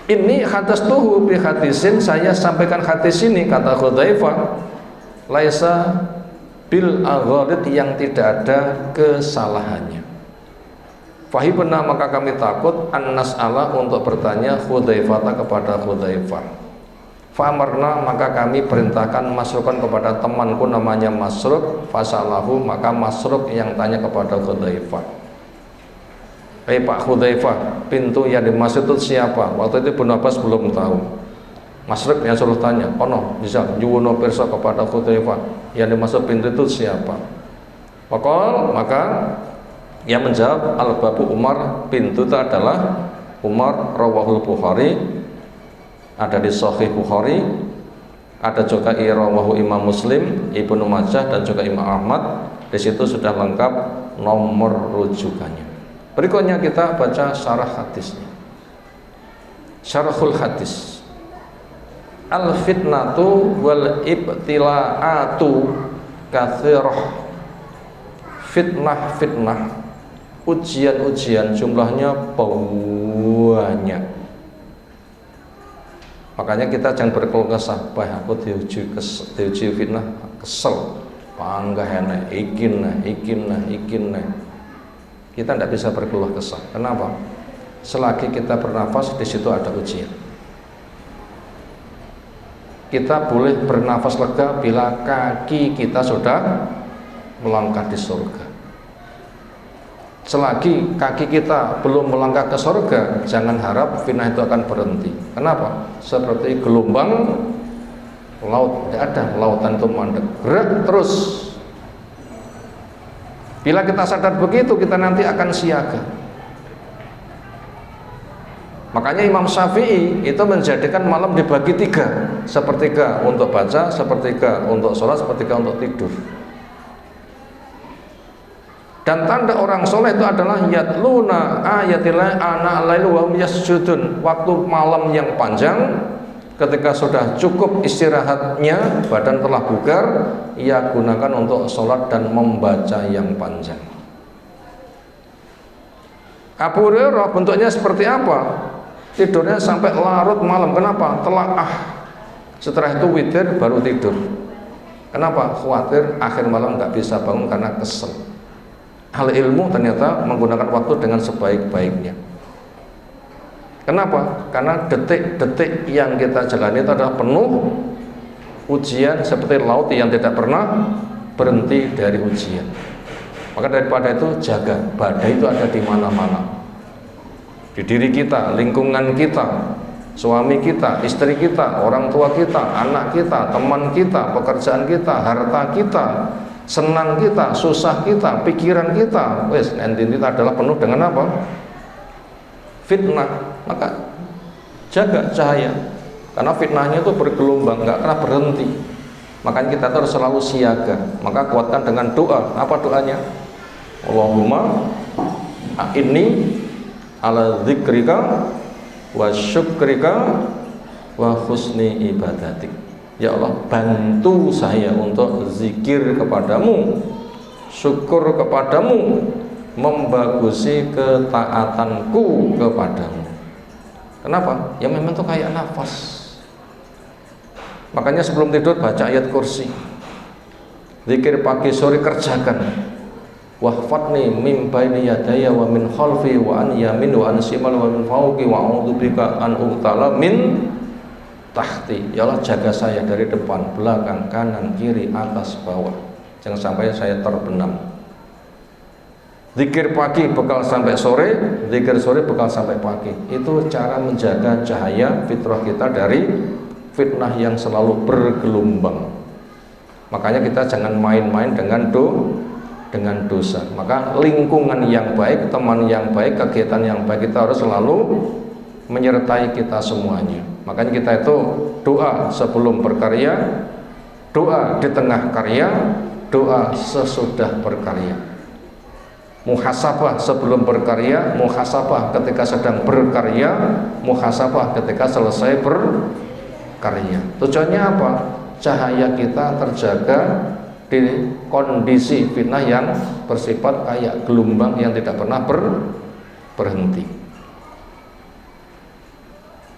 Ini hadis tuhu bi hadisin, saya sampaikan hadis ini, kata Hudzaifah, laisa bil aghalid, yang tidak ada kesalahannya. Fahibna, maka kami takut an-nas'ala, untuk bertanya Hudzaifah kepada Hudzaifah. Fa'amarna, maka kami perintahkan Masrukan kepada temanku namanya Masruk. Fasalahu, maka Masruk yang tanya kepada Hudzaifah, Pak Hudzaifah, pintu yang dimaksud itu siapa? Waktu itu Ibnu Abbas belum tahu. Masruk yang suruh tanya, ono bisa nyuwun pirsa kepada Hudzaifah, yang dimaksud pintu itu siapa? Maka yang menjawab al-babu Umar, pintu itu adalah Umar, rawahul Bukhari, ada di Sahih Bukhari, ada juga rawahu Imam Muslim, Ibnu Majah, dan juga Imam Ahmad. Di situ sudah lengkap nomor rujukannya. Berikutnya kita baca syarah hadisnya. Syarahul hadis. Al-fitnatu wal ibtila'atu katsirah. Fitnah, ujian-ujian jumlahnya banyak. Makanya kita jangan berkeluh kesah, bah aku diuji fitnah, kesel, panggah enak, ikin. Kita tidak bisa berkeluh kesah. Kenapa? Selagi kita bernafas, di situ ada ujian. Kita boleh bernafas lega bila kaki kita sudah melangkah di surga. Selagi kaki kita belum melangkah ke surga, jangan harap fitnah itu akan berhenti. Kenapa? Seperti gelombang laut, tidak ada lautan itu mandek, gerak terus. Bila kita sadar begitu, kita nanti akan siaga. Makanya Imam Syafi'i itu menjadikan malam dibagi 3, sepertiga untuk baca, sepertiga untuk sholat, sepertiga untuk tidur. Dan tanda orang soleh itu adalah yatluna ayatillah ana lail wa hum yasjudun. Waktu malam yang panjang, ketika sudah cukup istirahatnya, badan telah bugar, ia gunakan untuk sholat dan membaca yang panjang. Abu Hurairah bentuknya seperti apa? Tidurnya sampai larut malam. Kenapa? Telaah. Setelah itu witir baru tidur. Kenapa? Khawatir akhir malam nggak bisa bangun karena kesel. Ahli ilmu ternyata menggunakan waktu dengan sebaik-baiknya. Kenapa? Karena detik-detik yang kita jalani itu adalah penuh ujian, seperti laut yang tidak pernah berhenti dari ujian. Maka daripada itu jaga, badai itu ada di mana-mana. Di diri kita, lingkungan kita, suami kita, istri kita, orang tua kita, anak kita, teman kita, pekerjaan kita, harta kita, senang kita, susah kita, pikiran kita. Wes, nanti kita adalah penuh dengan apa? Fitnah. Maka jaga cahaya, karena fitnahnya itu bergelombang, nggak pernah berhenti. Makanya kita harus selalu siaga. Maka kuatkan dengan doa. Apa doanya? Allahumma a'inni ala dzikrika wa syukrika wa husni ibadatik. Ya Allah, bantu saya untuk zikir kepadamu, syukur kepadamu, membagusi ketaatanku kepadamu. Kenapa? Ya memang itu kayak nafas. Makanya sebelum tidur baca ayat kursi. Zikir pagi sore kerjakan. wahfadni min baini yadayya wa min khalfi wa an yamin wa an shimal wa min fawqi wa a'udzubika an uqtala min tahti. Ya Allah, jaga saya dari depan, belakang, kanan, kiri, atas, bawah, jangan sampai saya terbenam. Zikir pagi bekal sampai sore, zikir sore bekal sampai pagi. Itu cara menjaga cahaya fitrah kita dari fitnah yang selalu bergelombang. Makanya kita jangan main-main dengan dosa. Maka lingkungan yang baik, teman yang baik, kegiatan yang baik, kita harus selalu menyertai kita semuanya. Makanya kita itu doa sebelum berkarya, doa di tengah karya, doa sesudah berkarya. Muhasabah sebelum berkarya, muhasabah ketika sedang berkarya, muhasabah ketika selesai berkarya. Tujuannya apa? Cahaya kita terjaga di kondisi fitnah yang bersifat kayak gelombang yang tidak pernah berhenti.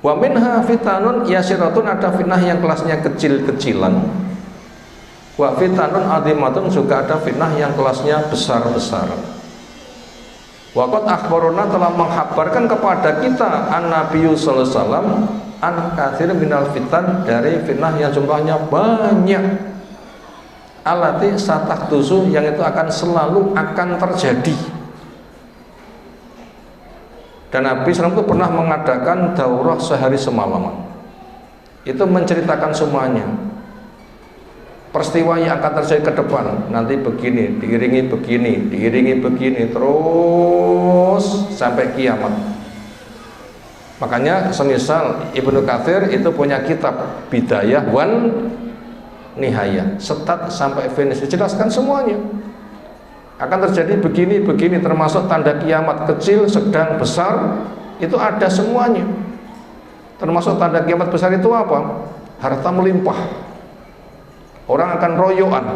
Wa minha fitanun yasiratun, ada fitnah yang kelasnya kecil-kecilan. Wa fitanun azimatun, juga ada fitnah yang kelasnya besar-besaran. Waqad akhbaruna, telah menghabarkan kepada kita an-nabiyyu sallallahu alaihi wasallam an katsir minal fitan, dari fitnah yang jumlahnya banyak, alati satahdusu, yang itu akan selalu akan terjadi. Dan Nabi SAW itu pernah mengadakan daurah sehari semalaman. Itu menceritakan semuanya, peristiwa yang akan terjadi ke depan, nanti begini, diiringi begini, diiringi begini, terus sampai kiamat. Makanya semisal Ibnu Katsir itu punya kitab Bidayah wan Nihayah, start sampai finish, dijelaskan semuanya. Akan terjadi begini, begini, termasuk tanda kiamat kecil, sedang, besar, itu ada semuanya. Termasuk tanda kiamat besar itu apa? Harta melimpah. Orang akan royoan,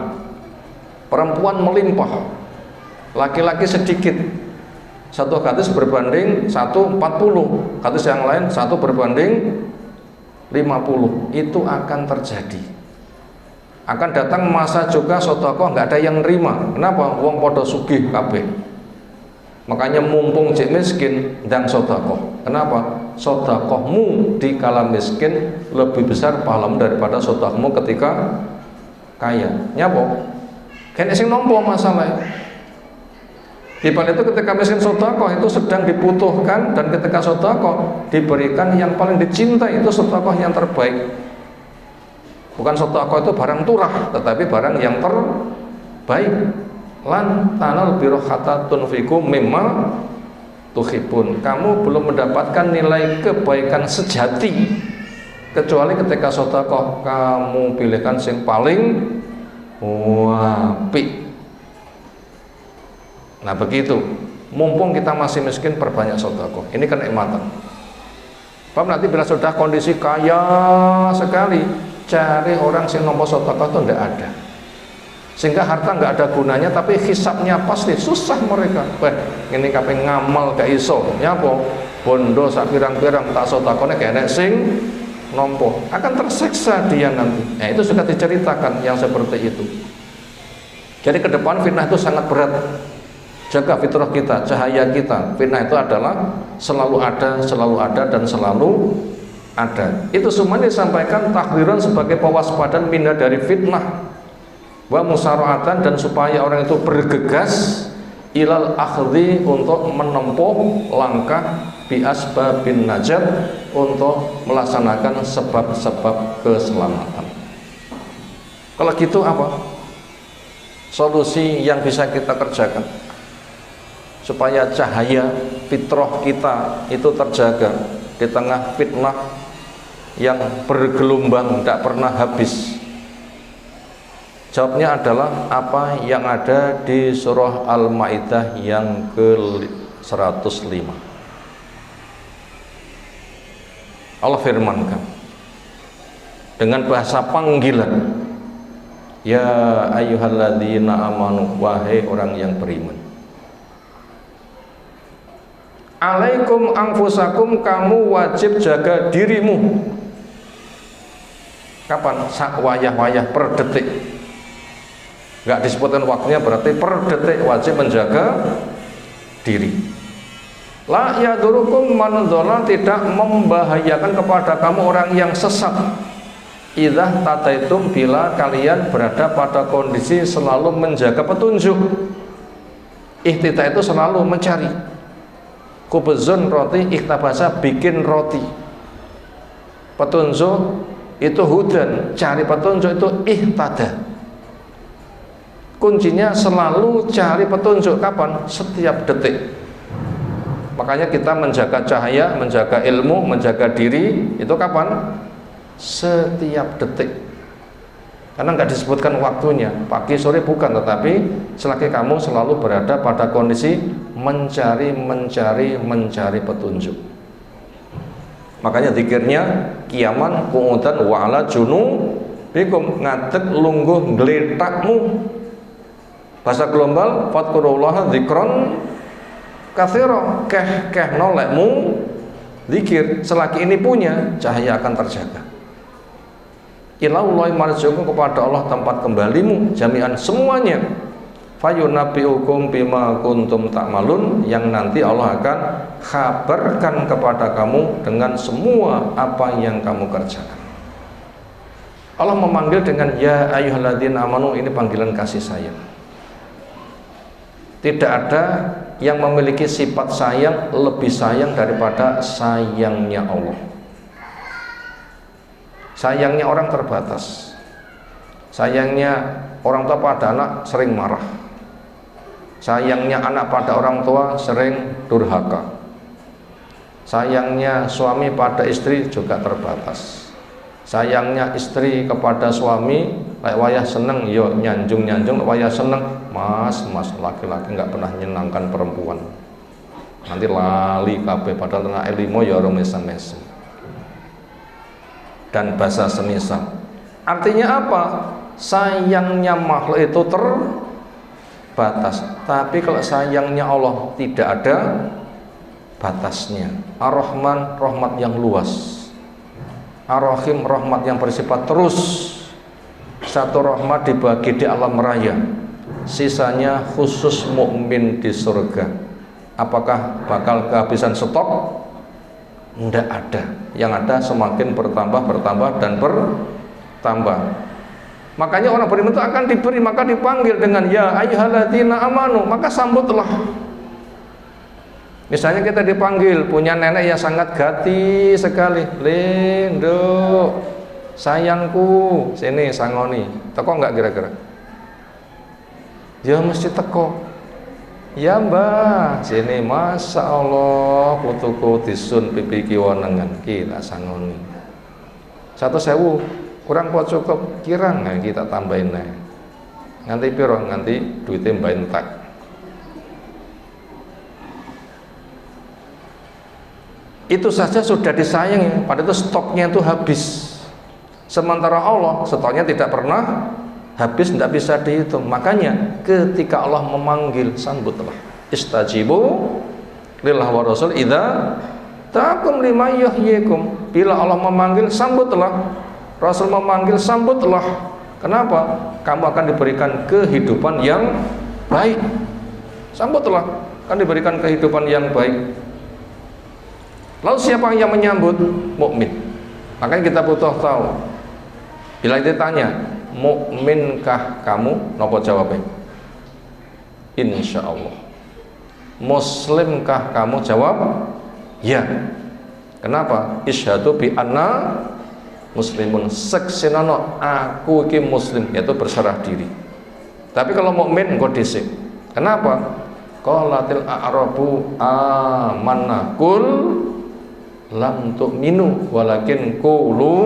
perempuan melimpah, laki-laki sedikit. Satu hadis berbanding 140, hadis yang lain 1 berbanding 50. Itu akan terjadi. Akan datang masa juga sedekah nggak ada yang nerima. Kenapa? Wong podo sugih kabeh. Makanya mumpung cek miskin dan sedekah. Kenapa? Sedekahmu di kala miskin lebih besar pahalamu daripada sedekahmu ketika kaya. Nyapa? Kene sing nampa masalah. Dibalik itu ketika miskin sedekah itu sedang dibutuhkan, dan ketika sedekah diberikan yang paling dicintai, itu sedekah yang terbaik. Bukan sedekah itu barang turah, tetapi barang yang terbaik. Lan tanal birra hatta tunfiqu mimma tuhibbun. Kamu belum mendapatkan nilai kebaikan sejati kecuali ketika sedekah kamu pilihkan yang paling apik. Nah begitu, mumpung kita masih miskin, perbanyak sedekah. Ini kenikmatan. Sebab nanti bila sudah kondisi kaya sekali, cari orang yang nomor sedekah itu tidak ada, sehingga harta nggak ada gunanya, tapi hisapnya pasti susah mereka. Wah, ini kape ngamal gak iso, nyapa bondo sak pirang-pirang tak sedekahne kene sing nompo, akan tersiksa dia nanti. Nah, itu sudah diceritakan yang seperti itu. Jadi ke depan fitnah itu sangat berat. Jaga fitrah kita, cahaya kita. Fitnah itu adalah selalu ada dan selalu ada. Itu semua disampaikan tahdiran sebagai pewaspadaan pindah dari fitnah, wa musara'atan, dan supaya orang itu bergegas ilal akhdhi, untuk menempuh langkah bi asbabin najat, untuk melaksanakan sebab-sebab keselamatan. Kalau gitu apa solusi yang bisa kita kerjakan supaya cahaya fitrah kita itu terjaga di tengah fitnah yang bergelombang tidak pernah habis? Jawabnya adalah apa yang ada di surah Al-Maidah yang ke-105. Allah firmankan dengan bahasa panggilan, ya ayyuhalladzina amanu, wahai orang yang beriman, alaikum anfusakum, kamu wajib jaga dirimu. Kapan? Sak wayah-wayah, per detik. Nggak disebutkan waktunya, berarti per detik wajib menjaga diri. La yadurukum man dhalla, tidak membahayakan kepada kamu orang yang sesat. Idza tataitum, bila kalian berada pada kondisi selalu menjaga petunjuk. Ihtita itu selalu mencari. Kubzun roti, ikhtabasa bikin roti. Petunjuk itu hudan, cari petunjuk itu ihtada. Kuncinya selalu cari petunjuk. Kapan? Setiap detik. Makanya kita menjaga cahaya, menjaga ilmu, menjaga diri itu kapan? Setiap detik. Karena nggak disebutkan waktunya, pagi sore bukan, tetapi selagi kamu selalu berada pada kondisi mencari petunjuk. Makanya zikirnya kiaman qu'udan wa ala junubikum, ngadeg lungguh gletakmu. Bahasa global, fadkurullaha dzikron katsira, keh nolekmu zikir. Selagi ini punya, cahaya akan terjaga. Ilaullahi marji'ukum, kepada Allah tempat kembalimu jami'an semuanya. Fayunabbi'ukum bima kuntum ta'malun, yang nanti Allah akan kabarkan kepada kamu dengan semua apa yang kamu kerjakan. Allah memanggil dengan ya ayyuhalladzina amanu, ini panggilan kasih sayang. Tidak ada yang memiliki sifat sayang lebih sayang daripada sayangnya Allah. Sayangnya orang terbatas. Sayangnya orang tua pada anak sering marah. Sayangnya anak pada orang tua sering durhaka. Sayangnya suami pada istri juga terbatas. Sayangnya istri kepada suami, lek wayah seneng yo nyanjung, lek wayah seneng mas laki-laki nggak pernah nyenangkan perempuan. Nanti lali kabeh, padahal tengah elimo ya ora mesem-mesem. Dan bahasa semisal. Artinya apa? Sayangnya makhluk itu terbatas, tapi kalau sayangnya Allah tidak ada batasnya. Ar-Rahman, rahmat yang luas. Ar-Rahim, rahmat yang bersifat terus. Satu rahmat dibagi di alam raya, sisanya khusus mukmin di surga. Apakah bakal kehabisan stok? Tidak ada. Yang ada semakin bertambah dan bertambah. Makanya orang beriman itu akan diberi, maka dipanggil dengan ya ayyuhalladzina amanu, maka sambutlah. Misalnya kita dipanggil, punya nenek yang sangat gati sekali, Lindo sayangku, sini sangoni, teko enggak kira-kira? Ya mesti teko. Ya mbah, sini masya Allah putuku disun pipi kiwanengan kita sangoni 1.000 kurang kuat cukup kirang, nah, kita tambahin nih. Nganti piro, nganti duitnya mbak entak. Itu saja sudah disayangi, padahal itu stoknya itu habis. Sementara Allah stoknya tidak pernah habis, tidak bisa dihitung. Makanya ketika Allah memanggil, sambutlah. Istajibu lillah wa rasul idza ta'akum lima yuhyikum. Bila Allah memanggil, sambutlah. Rasul memanggil, sambutlah. Kenapa? Kamu akan diberikan kehidupan yang baik. Sambutlah, akan diberikan kehidupan yang baik. Lalu siapa yang menyambut? Mukmin. Makanya kita butuh tahu. Bila ditanya, mukminkah kamu? Nopo jawabnya? Insya Allah. Muslimkah kamu? Jawab ya. Kenapa? Isyhadu bi anna muslimun, seksinono aku iki muslim, yaitu berserah diri. Tapi kalau mukmin engko dhisik. Kenapa? Qalatil a'rabu amanna qul lam tu'minu walakin qulu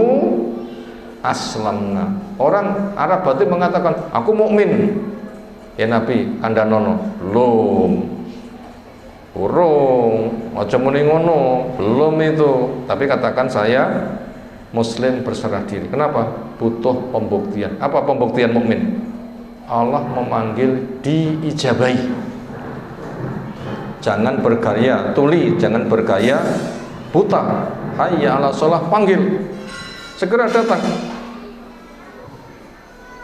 aslamna. Orang Arab Batin mengatakan aku mukmin. Ya Nabi kandhanono, belum. Urung, aja muni ngono, belum itu. Tapi katakan saya muslim berserah diri. Kenapa? Butuh pembuktian. Apa pembuktian mukmin? Allah memanggil diijabahi. Jangan bergaya tuli, jangan bergaya buta. Hayya ala sholah, panggil, segera datang.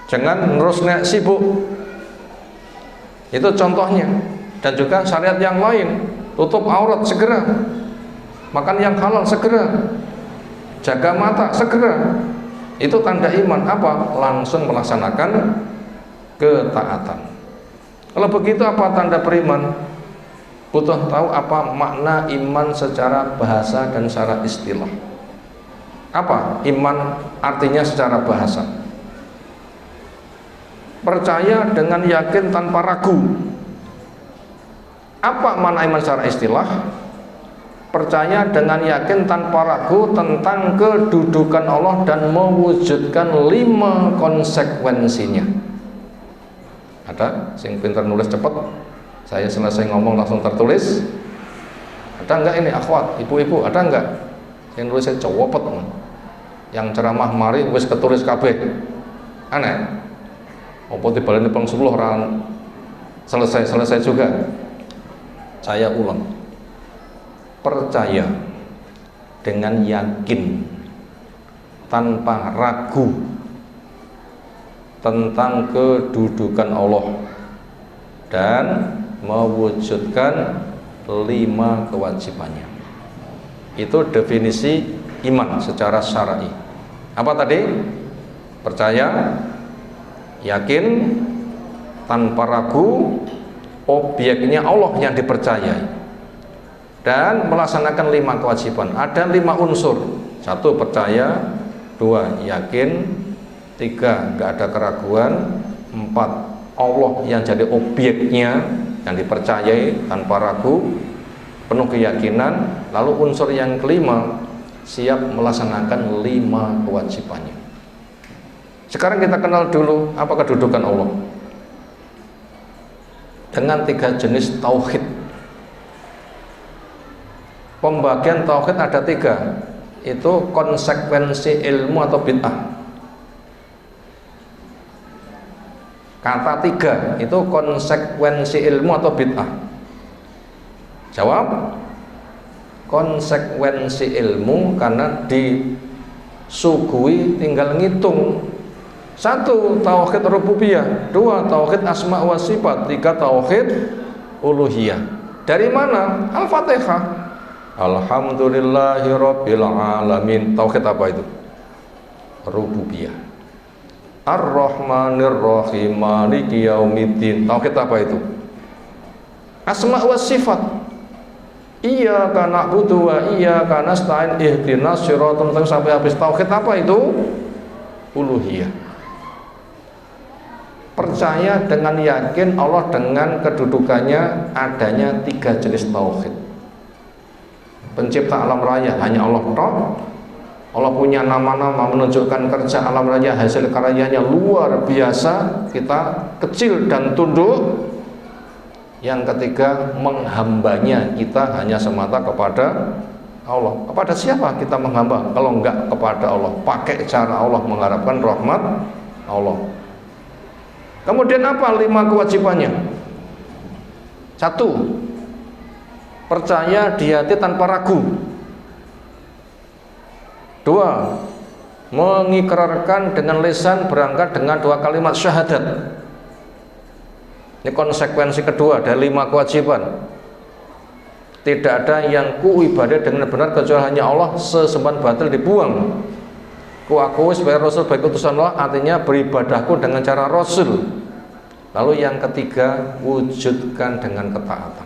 Jangan terus nek sibuk, Itu contohnya. Dan juga syariat yang lain, tutup aurat segera, makan yang halal segera, jaga mata segera. Itu tanda iman. Apa? Langsung melaksanakan ketaatan. Kalau begitu apa tanda beriman? Butuh tahu apa makna iman secara bahasa dan secara istilah. Apa iman artinya secara bahasa? Percaya dengan yakin tanpa ragu. Apa makna iman secara istilah? Percaya dengan yakin tanpa ragu tentang kedudukan Allah dan mewujudkan 5 konsekuensinya. Ada sing pinter nulis cepet, saya selesai ngomong langsung tertulis. Ada enggak ini akhwat, ibu-ibu, ada enggak yang nulisnya cowopet, yang ceramah mari wis ketulis kabeh? Aneh. Apa dibaleni peng 10 orang selesai juga. Saya ulang. Percaya dengan yakin tanpa ragu tentang kedudukan Allah dan mewujudkan 5 kewajibannya. Itu definisi iman secara syar'i. Apa tadi? Percaya, yakin, tanpa ragu, objeknya Allah yang dipercayai, dan melaksanakan 5 kewajiban. Ada 5 unsur. 1 percaya, 2 yakin, 3 nggak ada keraguan, 4 Allah yang jadi objeknya yang dipercayai tanpa ragu, penuh keyakinan. Lalu unsur yang kelima, siap melaksanakan 5 kewajibannya. Sekarang kita kenal dulu apa kedudukan Allah dengan 3 jenis tauhid. Pembagian tauhid ada 3, itu konsekuensi ilmu atau bid'ah. Kata 3 itu konsekuensi ilmu atau bid'ah. Jawab, konsekuensi ilmu karena disuguhi tinggal ngitung. 1 tauhid rububiyah, 2 tauhid asma wa sifat, 3 tauhid uluhiyah. Dari mana? Al-Fatihah. Alhamdulillahirabbil alamin. Tauhid apa itu? Rububiyah. Ar-Rahmanir Rahim Maliki Yaumiddin. Tauhid apa itu? Asma wa sifat. Iyyaka na'budu wa iyyaka nasta'in ihdinas siratal mustaqim sampai habis. Tauhid apa itu? Uluhiyah. Percaya dengan yakin Allah dengan kedudukannya, adanya 3 jenis tauhid. Pencipta alam raya hanya Allah tok. Allah punya nama-nama menunjukkan kerja alam raya, hasil karyanya luar biasa. Kita kecil dan tunduk. Yang ketiga, menghambanya kita hanya semata kepada Allah. Kepada siapa kita menghamba kalau enggak kepada Allah? Pakai cara Allah, mengharapkan rahmat Allah. Kemudian apa 5 kewajibannya? 1, percaya di hati tanpa ragu. 2, mengikrarkan dengan lisan berangkat dengan 2 kalimat syahadat. Ini konsekuensi kedua dari 5 kewajiban. Tidak ada yang ku ibadah dengan benar kecuali hanya Allah, sesembahan batil dibuang. Ku akui sebagai Rasul baik utusan Allah, artinya beribadahku dengan cara Rasul. Lalu yang ketiga, wujudkan dengan ketaatan.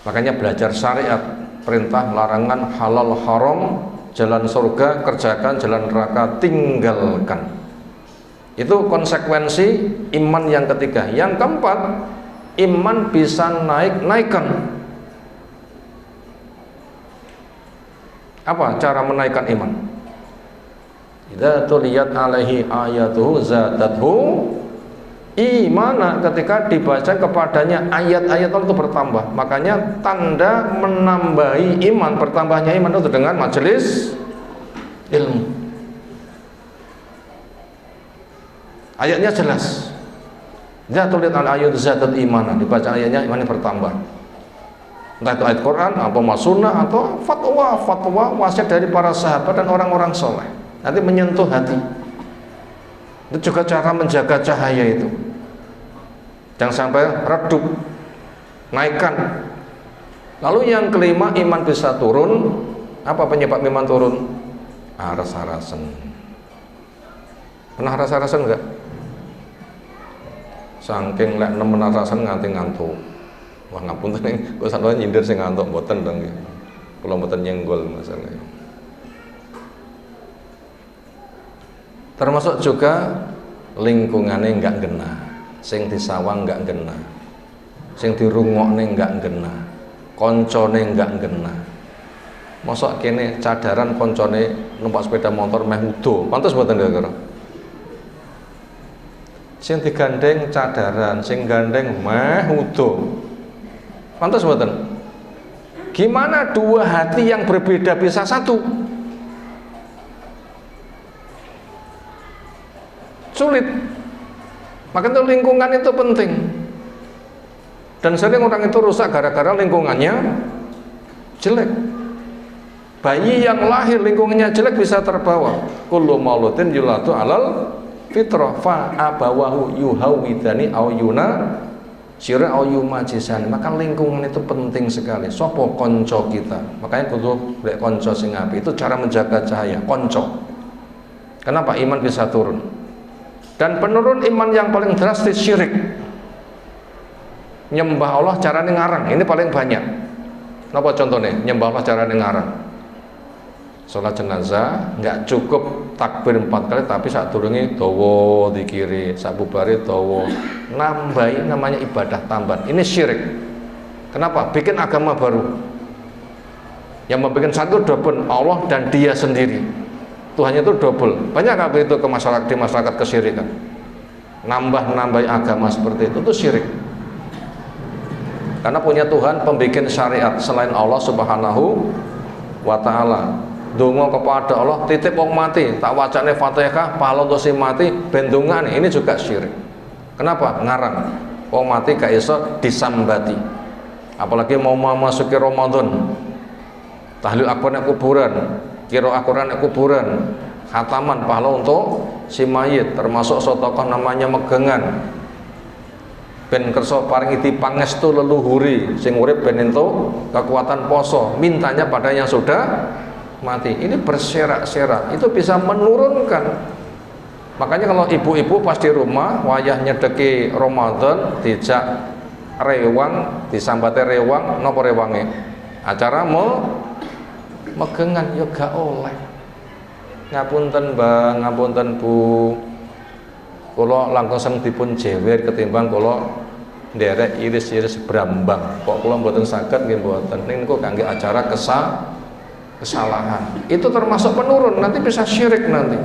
Makanya belajar syariat, perintah, larangan, halal, haram, jalan surga kerjakan, jalan neraka tinggalkan. Itu konsekuensi iman yang ketiga. Yang keempat, iman bisa naikkan. Apa cara menaikkan iman? Idza tuliyat alaihi ayatuhu zadathu imana, ketika dibaca kepadanya ayat-ayat Allah itu bertambah. Makanya tanda menambahi iman, bertambahnya iman itu dengan majelis ilmu. Ayatnya jelas. Idza tuliyat al-ayat zadat imana, dibaca ayatnya imannya bertambah. Entah itu ayat Quran, atau sunnah, atau fatwa wasiat dari para sahabat dan orang-orang soleh, nanti menyentuh hati. Itu juga cara menjaga cahaya itu. Jangan sampai redup, naikkan. Lalu yang kelima, iman bisa turun. Apa penyebab iman turun? Aras-arasan. Pernah aras-arasan enggak? Saking lek nemen aras-arasan nganti ngantuk. Wah ngapunten ning kok sampeyan nyindir sing ngantuk mboten dong ya. Kula mboten nyenggol masalah. Termasuk juga lingkungannya enggak gena, sing disawang enggak gena, sing dirungokne enggak gena, koncone enggak gena. Mosok kene cadaran koncone numpak sepeda motor meh udo, pantes mboten kira-kira. Sing digandeng cadaran, sing gandeng meh udo, pantes mboten. Gimana dua hati yang berbeda bisa satu? Sulit. Makanya lingkungan itu penting. Dan sering orang itu rusak gara-gara lingkungannya jelek. Bayi yang lahir lingkungannya jelek bisa terbawa. Kullu mauludin yuladu alal fitrah fa abawahu yuhawidani au yuna syira au yumajisani. Maka lingkungan itu penting sekali. Sopo konco kita. Makanya kudu lek konco sing apik. Itu cara menjaga cahaya, konco. Kenapa iman bisa turun? Dan penurun iman yang paling drastis syirik. Nyembah Allah carane ngarang, ini paling banyak. Napa contohnya? Nyembah Allah carane ngarang. Sholat jenazah nggak cukup takbir 4 kali, tapi saat turunnya dawa dikiri, saat bubari dawa, nambahin namanya ibadah tambahan. Ini syirik. Kenapa? Bikin agama baru. Yang membuat satu double Allah dan dia sendiri. Tuhannya itu double. Banyak nggak begitu ke masyarakat, di masyarakat kesyirikan? Nambah agama seperti itu syirik. Karena punya Tuhan pembikin syariat selain Allah Subhanahu wa Ta'ala. Donga kepada Allah, titip wong mati, tak wacane Fatihah, pahala untuk si mati, bendungan. Ini juga syirik. Kenapa? Ngarang. Wong mati gak iso disambati. Apalagi mau memasuki Ramadan. Tahlil akbar kuburan, qiraah Quran kuburan, khataman pahala untuk si mayit, termasuk sotokoh namanya megengan. Ben kersa paring iti pangestu leluhuri sing urip ben entuk kekuatan poso, mintanya pada yang sudah mati. Ini berserak-serak, itu bisa menurunkan. Makanya kalau ibu-ibu pas di rumah wayah nyedeki Ramadan dijak rewang, disambate rewang, napa rewange? Acara megengan ya gak oleh. Ngapunten Mbak, ngapunten Bu, kula langsung dipun jewer ketimbang kula nderek iris-iris brambang. Kok kula mboten saged nggih mboten. Niku kangge acara kesalahan. Itu termasuk penurun, nanti bisa syirik nanti.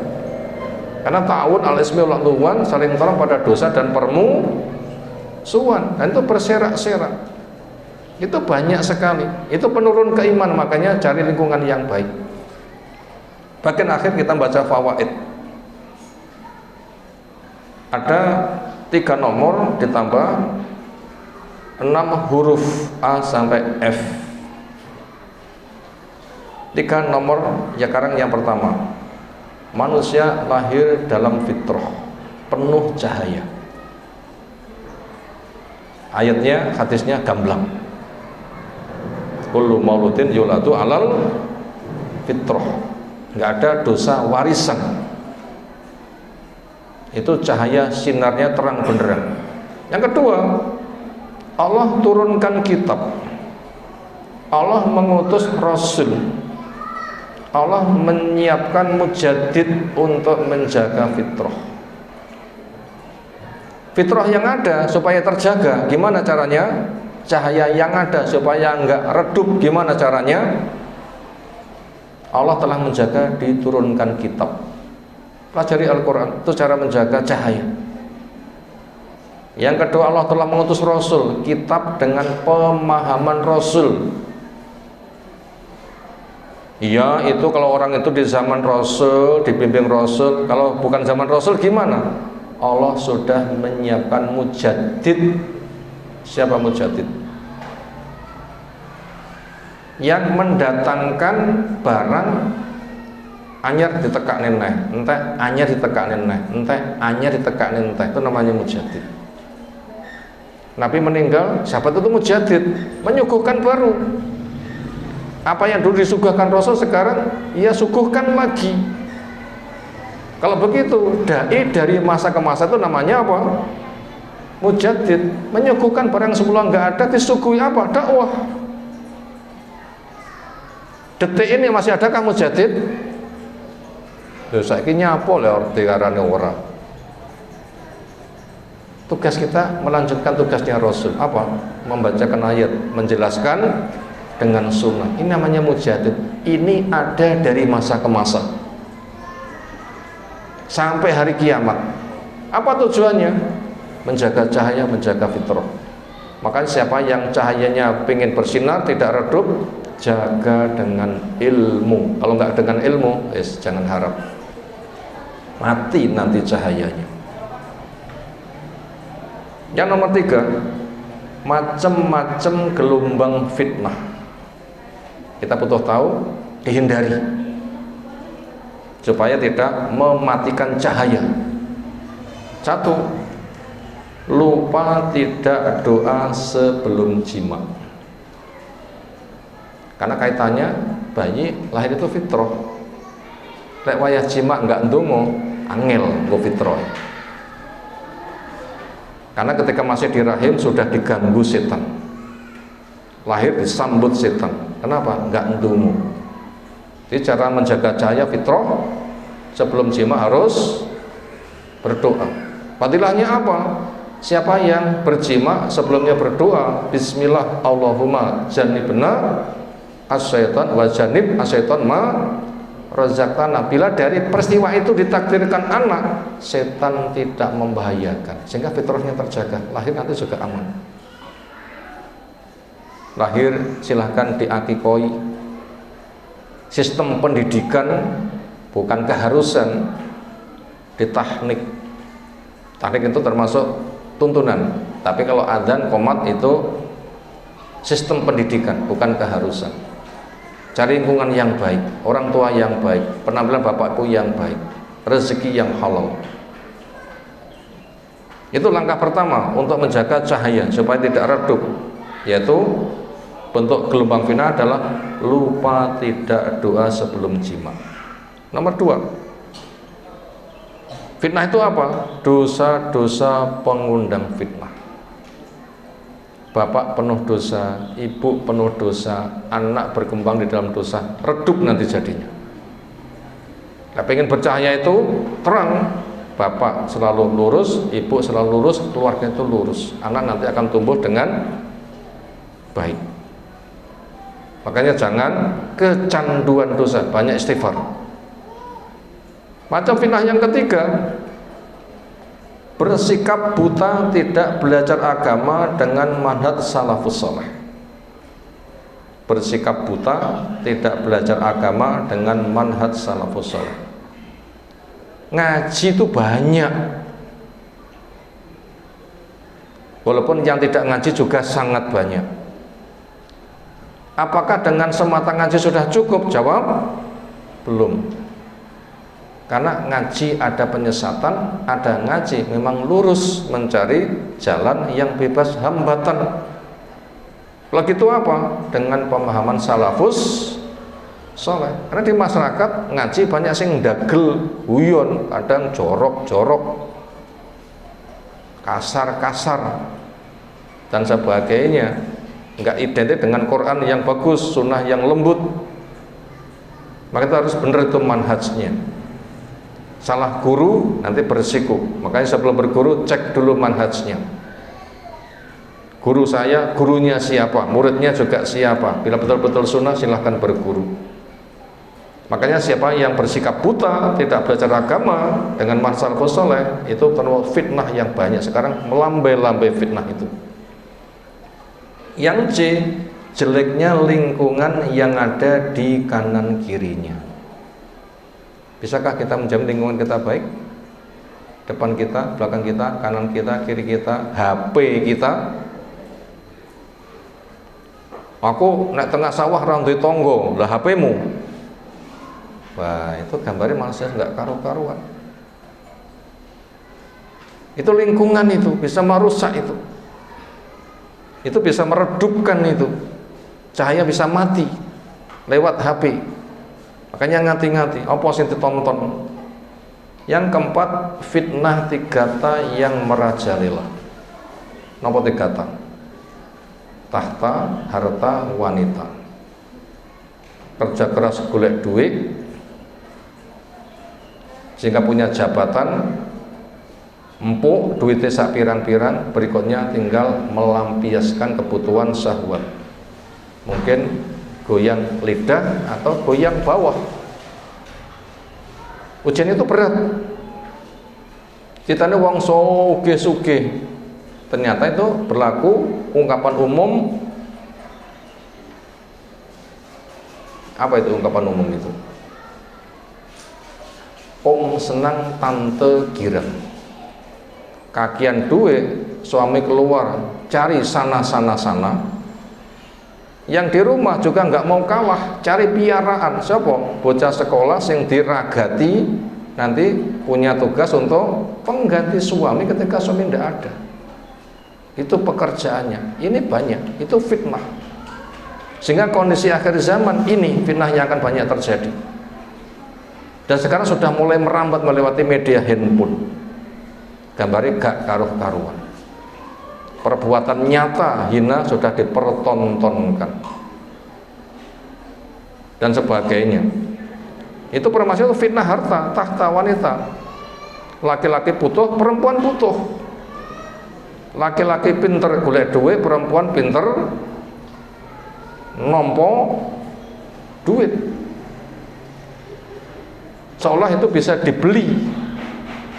Karena ta'awun al-ismi wal udwan, saling tolong pada dosa dan permusuhan. Dan itu berserak-serak. Itu banyak sekali. Itu penurun keiman, makanya cari lingkungan yang baik. Bagian akhir kita baca fawaid. Ada 3 nomor ditambah 6 huruf A sampai F. 3 nomor ya sekarang yang pertama. Manusia lahir dalam fitrah, penuh cahaya. Ayatnya, hadisnya gamblang. Kullu mauludin yuladu alal fitrah. Nggak ada dosa warisan. Itu cahaya sinarnya terang benderang. Yang kedua, Allah turunkan kitab. Allah mengutus rasul. Allah menyiapkan mujaddid untuk menjaga fitrah. Fitrah yang ada supaya terjaga, gimana caranya? Cahaya yang ada supaya enggak redup, gimana caranya? Allah telah menjaga, diturunkan kitab. Pelajari Al-Quran, itu cara menjaga cahaya. Yang kedua, Allah telah mengutus Rasul, kitab dengan pemahaman Rasul. Iya, itu kalau orang itu di zaman Rasul, dibimbing Rasul. Kalau bukan zaman Rasul gimana? Allah sudah menyiapkan mujaddid. Siapa mujaddid? Yang mendatangkan barang anyar ditekak neneh, anyar ditekak neneh, anyar ditekak neneh. Itu namanya mujaddid. Nabi meninggal, sahabat itu mujadid, menyuguhkan baru. Apa yang dulu disuguhkan Rasul sekarang ia suguhkan lagi. Kalau begitu, dai dari masa ke masa itu namanya apa? Mujadid, menyuguhkan barang semula nggak ada, disuguhi apa? Dakwah. Detik ini masih adakah mujadid? Lho saiki nyapo le diarani ora. Tugas kita melanjutkan tugasnya Rasul apa? Membacakan ayat, menjelaskan dengan sunnah. Ini namanya mujadid. Ini ada dari masa ke masa sampai hari kiamat. Apa tujuannya? Menjaga cahaya, menjaga fitrah. Makanya siapa yang cahayanya pengen bersinar tidak redup, jaga dengan ilmu. Kalau nggak dengan ilmu, jangan harap. Mati nanti cahayanya. Yang nomor 3, macam-macam gelombang fitnah. Kita butuh tahu, dihindari supaya tidak mematikan cahaya. 1, lupa tidak doa sebelum jima. Karena kaitannya bayi lahir itu fitrah. Lek wayah jima enggak ndonga, angel nggo fitrah. Karena ketika masih di rahim sudah diganggu setan. Lahir disambut setan. Kenapa? Enggak ndonga. Jadi cara menjaga cahaya fitrah sebelum jima harus berdoa. Fadilahnya apa? Siapa yang berjima sebelumnya berdoa, bismillah Allahumma jannibna asyaiton wa jannib asyaiton ma razaqtana. Bila dari peristiwa itu ditakdirkan anak, setan tidak membahayakan, sehingga fitrahnya terjaga, lahir nanti juga aman. Lahir silahkan diakikoi. Sistem pendidikan bukan keharusan, di tahnik. Tahnik itu termasuk tuntunan, tapi kalau adzan qomat itu sistem pendidikan, bukan keharusan. Cari lingkungan yang baik, orang tua yang baik, penampilan bapakku yang baik, rezeki yang halal. Itu langkah pertama untuk menjaga cahaya supaya tidak redup, yaitu bentuk gelombang fitnah adalah lupa tidak doa sebelum jima. Nomor 2, fitnah itu apa? Dosa-dosa pengundang fitnah. Bapak penuh dosa, ibu penuh dosa, anak berkembang di dalam dosa, redup nanti jadinya. Nah, pengen bercahaya itu terang, bapak selalu lurus, ibu selalu lurus, keluarga itu lurus, anak nanti akan tumbuh dengan baik. Makanya jangan kecanduan dosa, banyak istighfar. Macam fitnah yang ketiga, bersikap buta tidak belajar agama dengan manhaj salafus saleh. Bersikap buta tidak belajar agama dengan manhaj salafus saleh. Ngaji itu banyak, walaupun yang tidak ngaji juga sangat banyak. Apakah dengan semata ngaji sudah cukup? Jawab, belum. Karena ngaji ada penyesatan, ada ngaji memang lurus mencari jalan yang bebas hambatan. Kalau gitu apa? Dengan pemahaman salafus saleh. Karena di masyarakat ngaji banyak sing dagel, guyon, kadang jorok-jorok, kasar-kasar dan sebagainya. Enggak identik dengan Quran yang bagus, sunnah yang lembut. Maka kita harus benar itu manhajnya. Salah guru nanti berisiko. Makanya sebelum berguru cek dulu manhajnya. Guru saya, gurunya siapa, muridnya juga siapa. Bila betul-betul sunnah silahkan berguru. Makanya siapa yang bersikap buta, tidak belajar agama dengan manhaj salafus saleh, itu terlalu fitnah yang banyak. Sekarang melambai-lambai fitnah itu. Yang C, jeleknya lingkungan yang ada di kanan kirinya. Bisakah kita menjamin lingkungan kita baik? Depan kita, belakang kita, kanan kita, kiri kita, HP kita. Aku naik tengah sawah rantai tonggo, lah HP-mu. Wah, itu gambarnya manusia nggak karu-karuan. Itu lingkungan itu bisa merusak itu. itu bisa meredupkan itu. Cahaya bisa mati lewat HP. Makanya ngati-ngati apa sing ditonton. Yang keempat, fitnah tigata yang merajalela. Napa tigata? Tahta, harta, wanita. Kerja keras golek duit sehingga punya jabatan, empuk, duitnya sak pirang-pirang, berikutnya tinggal melampiaskan kebutuhan syahwat. Mungkin goyang lidah atau goyang bawah. Ujian itu berat. Citane wong sugih-sugih. Ternyata itu berlaku ungkapan umum. Apa itu ungkapan umum itu? Om senang tante girang. Kakian duwe, suami keluar cari sana. Yang di rumah juga nggak mau kalah, cari piaraan. Siapa? Bocah sekolah yang diragati, nanti punya tugas untuk pengganti suami ketika suami tidak ada. Itu pekerjaannya. Ini banyak, itu fitnah. Sehingga kondisi akhir zaman ini fitnah yang akan banyak terjadi. Dan sekarang sudah mulai merambat melewati media handphone. Gambarnya gak karuh-karuan. Perbuatan nyata hina sudah dipertontonkan dan sebagainya. Itu permasalahan fitnah harta, tahta wanita. Laki-laki butuh, perempuan butuh. Laki-laki pinter golek duit, perempuan pinter nompo duit. Seolah itu bisa dibeli.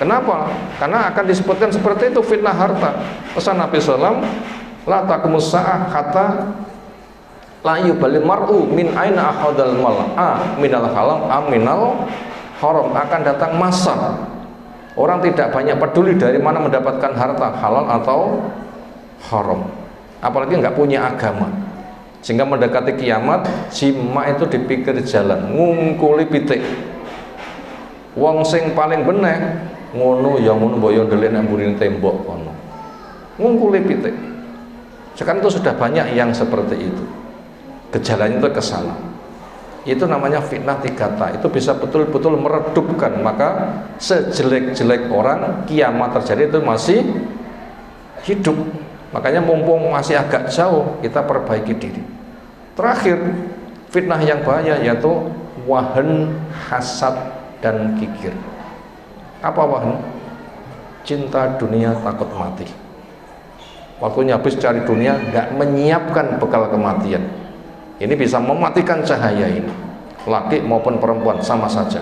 Kenapa? Karena akan disebutkan seperti itu fitnah harta. Pesan Nabi SAW, la taqumus sa'ah hatta la yubalil mar'u min aina akhadal mal'a minal halal minal haram. Akan datang masa orang tidak banyak peduli dari mana mendapatkan harta, halal atau haram. Apalagi nggak punya agama. Sehingga mendekati kiamat, jima itu di pinggir jalan, ngungkuli pitik. Wong sing paling bener ngono ya ngono boyo ndelik nang mburi tembok kono. Ngungkuli pitik. Sekarang itu sudah banyak yang seperti itu. Gejalanya itu ke sana. Itu namanya fitnah tigata. Itu bisa betul-betul meredupkan. Maka sejelek-jelek orang, kiamat terjadi itu masih hidup. Makanya mumpung masih agak jauh, kita perbaiki diri. Terakhir, fitnah yang bahaya yaitu wahan, hasad, dan kikir. Apa wahan? Cinta dunia takut mati. Waktunya habis cari dunia, nggak menyiapkan bekal kematian. Ini bisa mematikan cahaya ini. Laki maupun perempuan sama saja.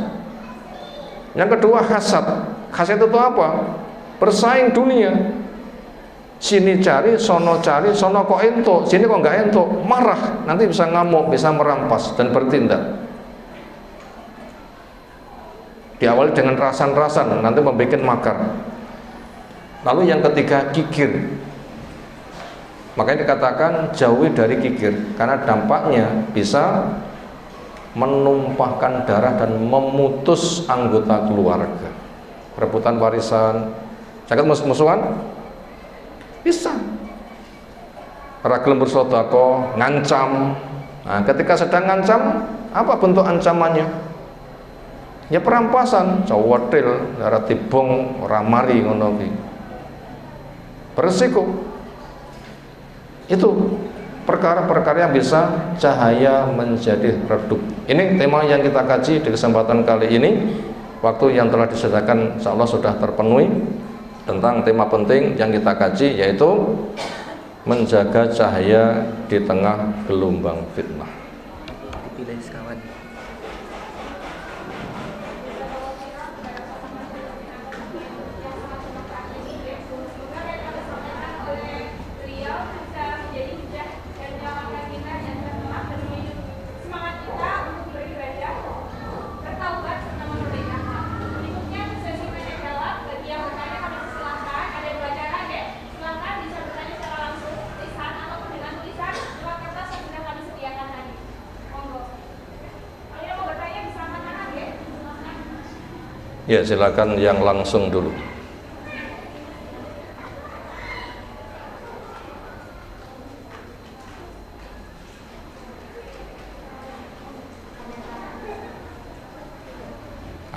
Yang kedua hasad. Hasad itu apa? Bersaing dunia. Sini cari, sono kok ento, sini kok nggak ento, marah, nanti bisa ngamuk, bisa merampas dan bertindak. Diawali dengan rasan-rasan, nanti membuat makar. Lalu yang ketiga kikir. Makanya dikatakan jauhi dari kikir, karena dampaknya bisa menumpahkan darah dan memutus anggota keluarga. Rebutan warisan, sakit musuhan, bisa. Ragilem bersodako, ngancam. Nah, ketika sedang ngancam, apa bentuk ancamannya? Ya perampasan, cawatil, darah tibong, ramari ngono ki. Beresiko. Itu perkara-perkara yang bisa cahaya menjadi redup. Ini tema yang kita kaji di kesempatan kali ini. Waktu yang telah disediakan insyaallah sudah terpenuhi tentang tema penting yang kita kaji, yaitu menjaga cahaya di tengah gelombang fitnah. Dipilih sekawan. Ya, silakan yang langsung dulu.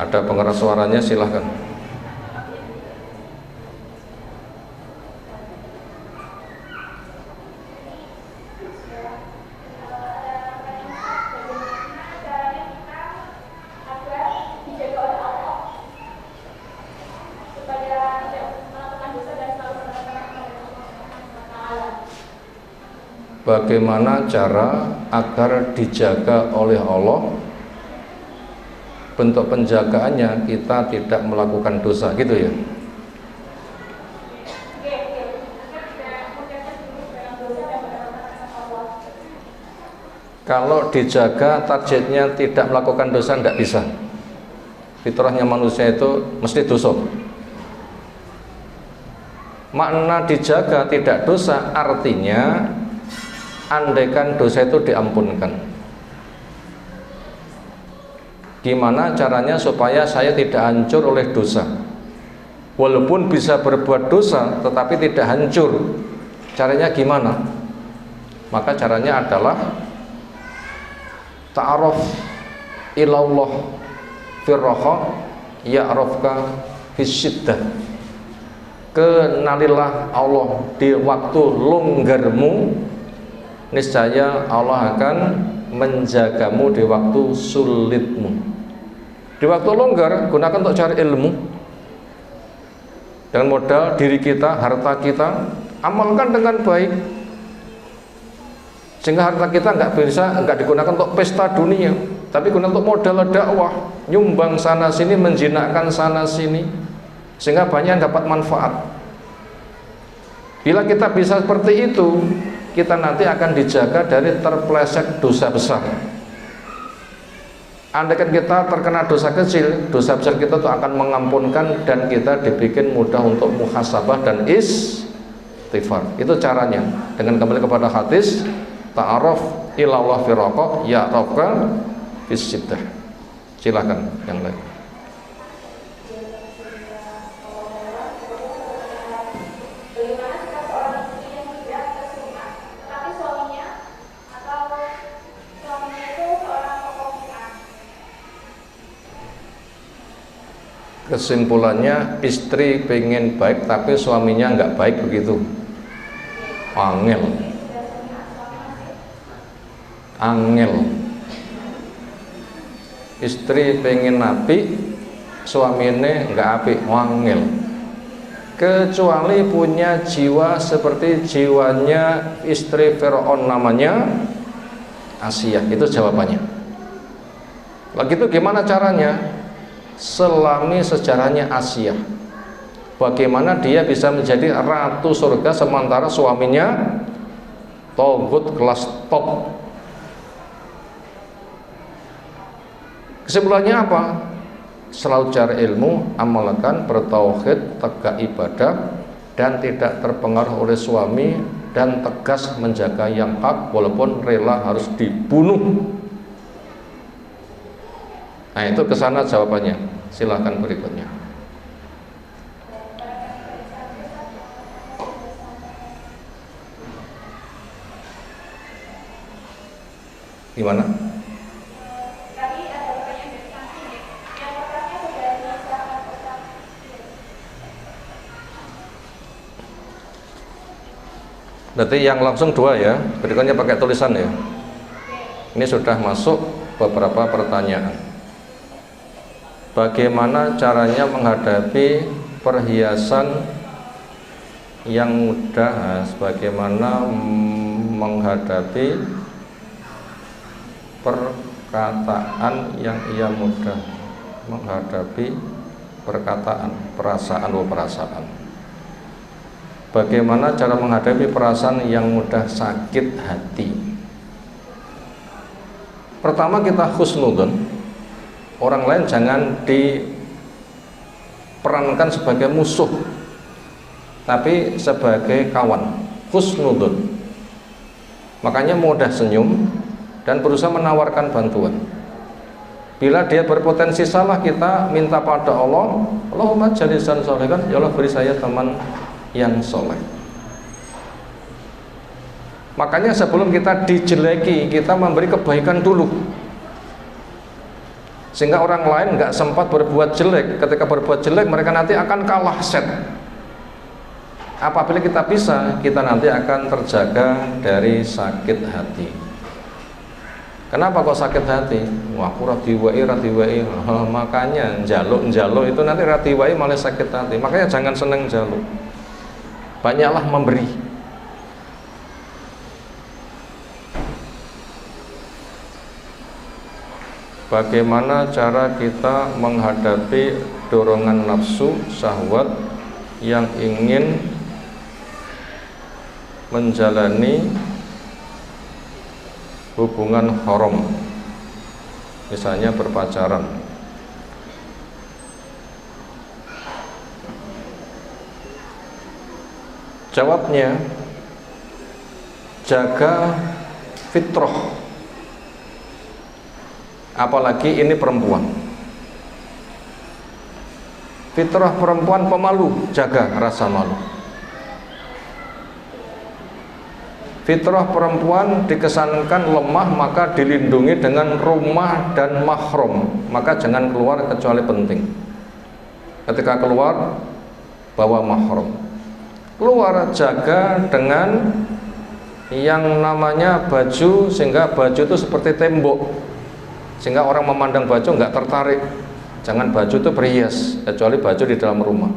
Ada pengeras suaranya, silahkan. Bagaimana cara agar dijaga oleh Allah? Bentuk penjagaannya kita tidak melakukan dosa, gitu ya. Kalau dijaga targetnya tidak melakukan dosa, tidak bisa. Fitrahnya manusia itu mesti dosa. Makna dijaga tidak dosa artinya andaikan dosa itu diampunkan. Gimana caranya supaya saya tidak hancur oleh dosa? Walaupun bisa berbuat dosa tetapi tidak hancur. Caranya gimana? Maka caranya adalah ta'aruf ilallah firraha ya'rafka fisyiddah. Kenalilah Allah di waktu longgarmu, niscaya Allah akan menjagamu di waktu sulitmu. Di waktu longgar gunakan untuk cari ilmu dengan modal diri kita, harta kita, amalkan dengan baik sehingga harta kita nggak digunakan untuk pesta dunia, tapi gunakan untuk modal dakwah, nyumbang sana sini, menjinakkan sana sini, sehingga banyak yang dapat manfaat. Bila kita bisa seperti itu, kita nanti akan dijaga dari terpeleset dosa besar. Andaikan kita terkena dosa kecil, dosa besar kita itu akan mengampunkan dan kita dibikin mudah untuk muhasabah dan istighfar. Itu caranya. Dengan kembali kepada hadis, ta'aruf ilallah firraqa ya'rafka fisyiddah. Silakan yang lain. Kesimpulannya, istri pengen baik tapi suaminya nggak baik, begitu. Angel. Istri pengen apik, suaminya nggak apik, angel. Kecuali punya jiwa seperti jiwanya istri Firaun, namanya Asiyah. Itu jawabannya. Begitu gimana caranya? Selami sejarahnya Asiyah, bagaimana dia bisa menjadi ratu surga sementara suaminya togut kelas top. Kesimpulannya apa? Selalu cari ilmu, amalkan, bertauhid, tegak ibadah, dan tidak terpengaruh oleh suami, dan tegas menjaga yang hak walaupun rela harus dibunuh. Nah, itu kesana jawabannya. Silahkan berikutnya. Gimana? Berarti yang langsung dua ya, berikutnya pakai tulisan ya. Ini sudah masuk beberapa pertanyaan. Bagaimana caranya menghadapi perhiasan yang mudah? Bagaimana menghadapi perkataan yang ia mudah? Menghadapi perkataan, perasaan. Bagaimana cara menghadapi perasaan yang mudah sakit hati? Pertama, kita husnudzon. Orang lain jangan diperankan sebagai musuh, tapi sebagai kawan, husnudzon. Makanya mudah senyum dan berusaha menawarkan bantuan. Bila dia berpotensi salah, kita minta pada Allah, Allahumma jalisan sholihan, ya Allah beri saya teman yang soleh. Makanya sebelum kita dijeleki, kita memberi kebaikan dulu. sehingga orang lain nggak sempat berbuat jelek. Ketika berbuat jelek mereka nanti akan kalah set. Apabila kita bisa, kita nanti akan terjaga dari sakit hati. Kenapa kok sakit hati? Wah, aku radiwai. Makanya njaluk itu nanti radiwai malah sakit hati. Makanya jangan seneng njaluk. Banyaklah memberi. Bagaimana cara kita menghadapi dorongan nafsu syahwat yang ingin menjalani hubungan haram, misalnya berpacaran? Jawabnya, jaga fitrah. Apalagi ini perempuan. Fitrah perempuan pemalu, jaga rasa malu. Fitrah perempuan dikesankan lemah, maka dilindungi dengan rumah dan mahram, maka jangan keluar kecuali penting. Ketika keluar, bawa mahram. Keluar jaga dengan yang namanya baju, sehingga baju itu seperti tembok, sehingga orang memandang baju nggak tertarik. Jangan baju itu berhias, kecuali baju di dalam rumah.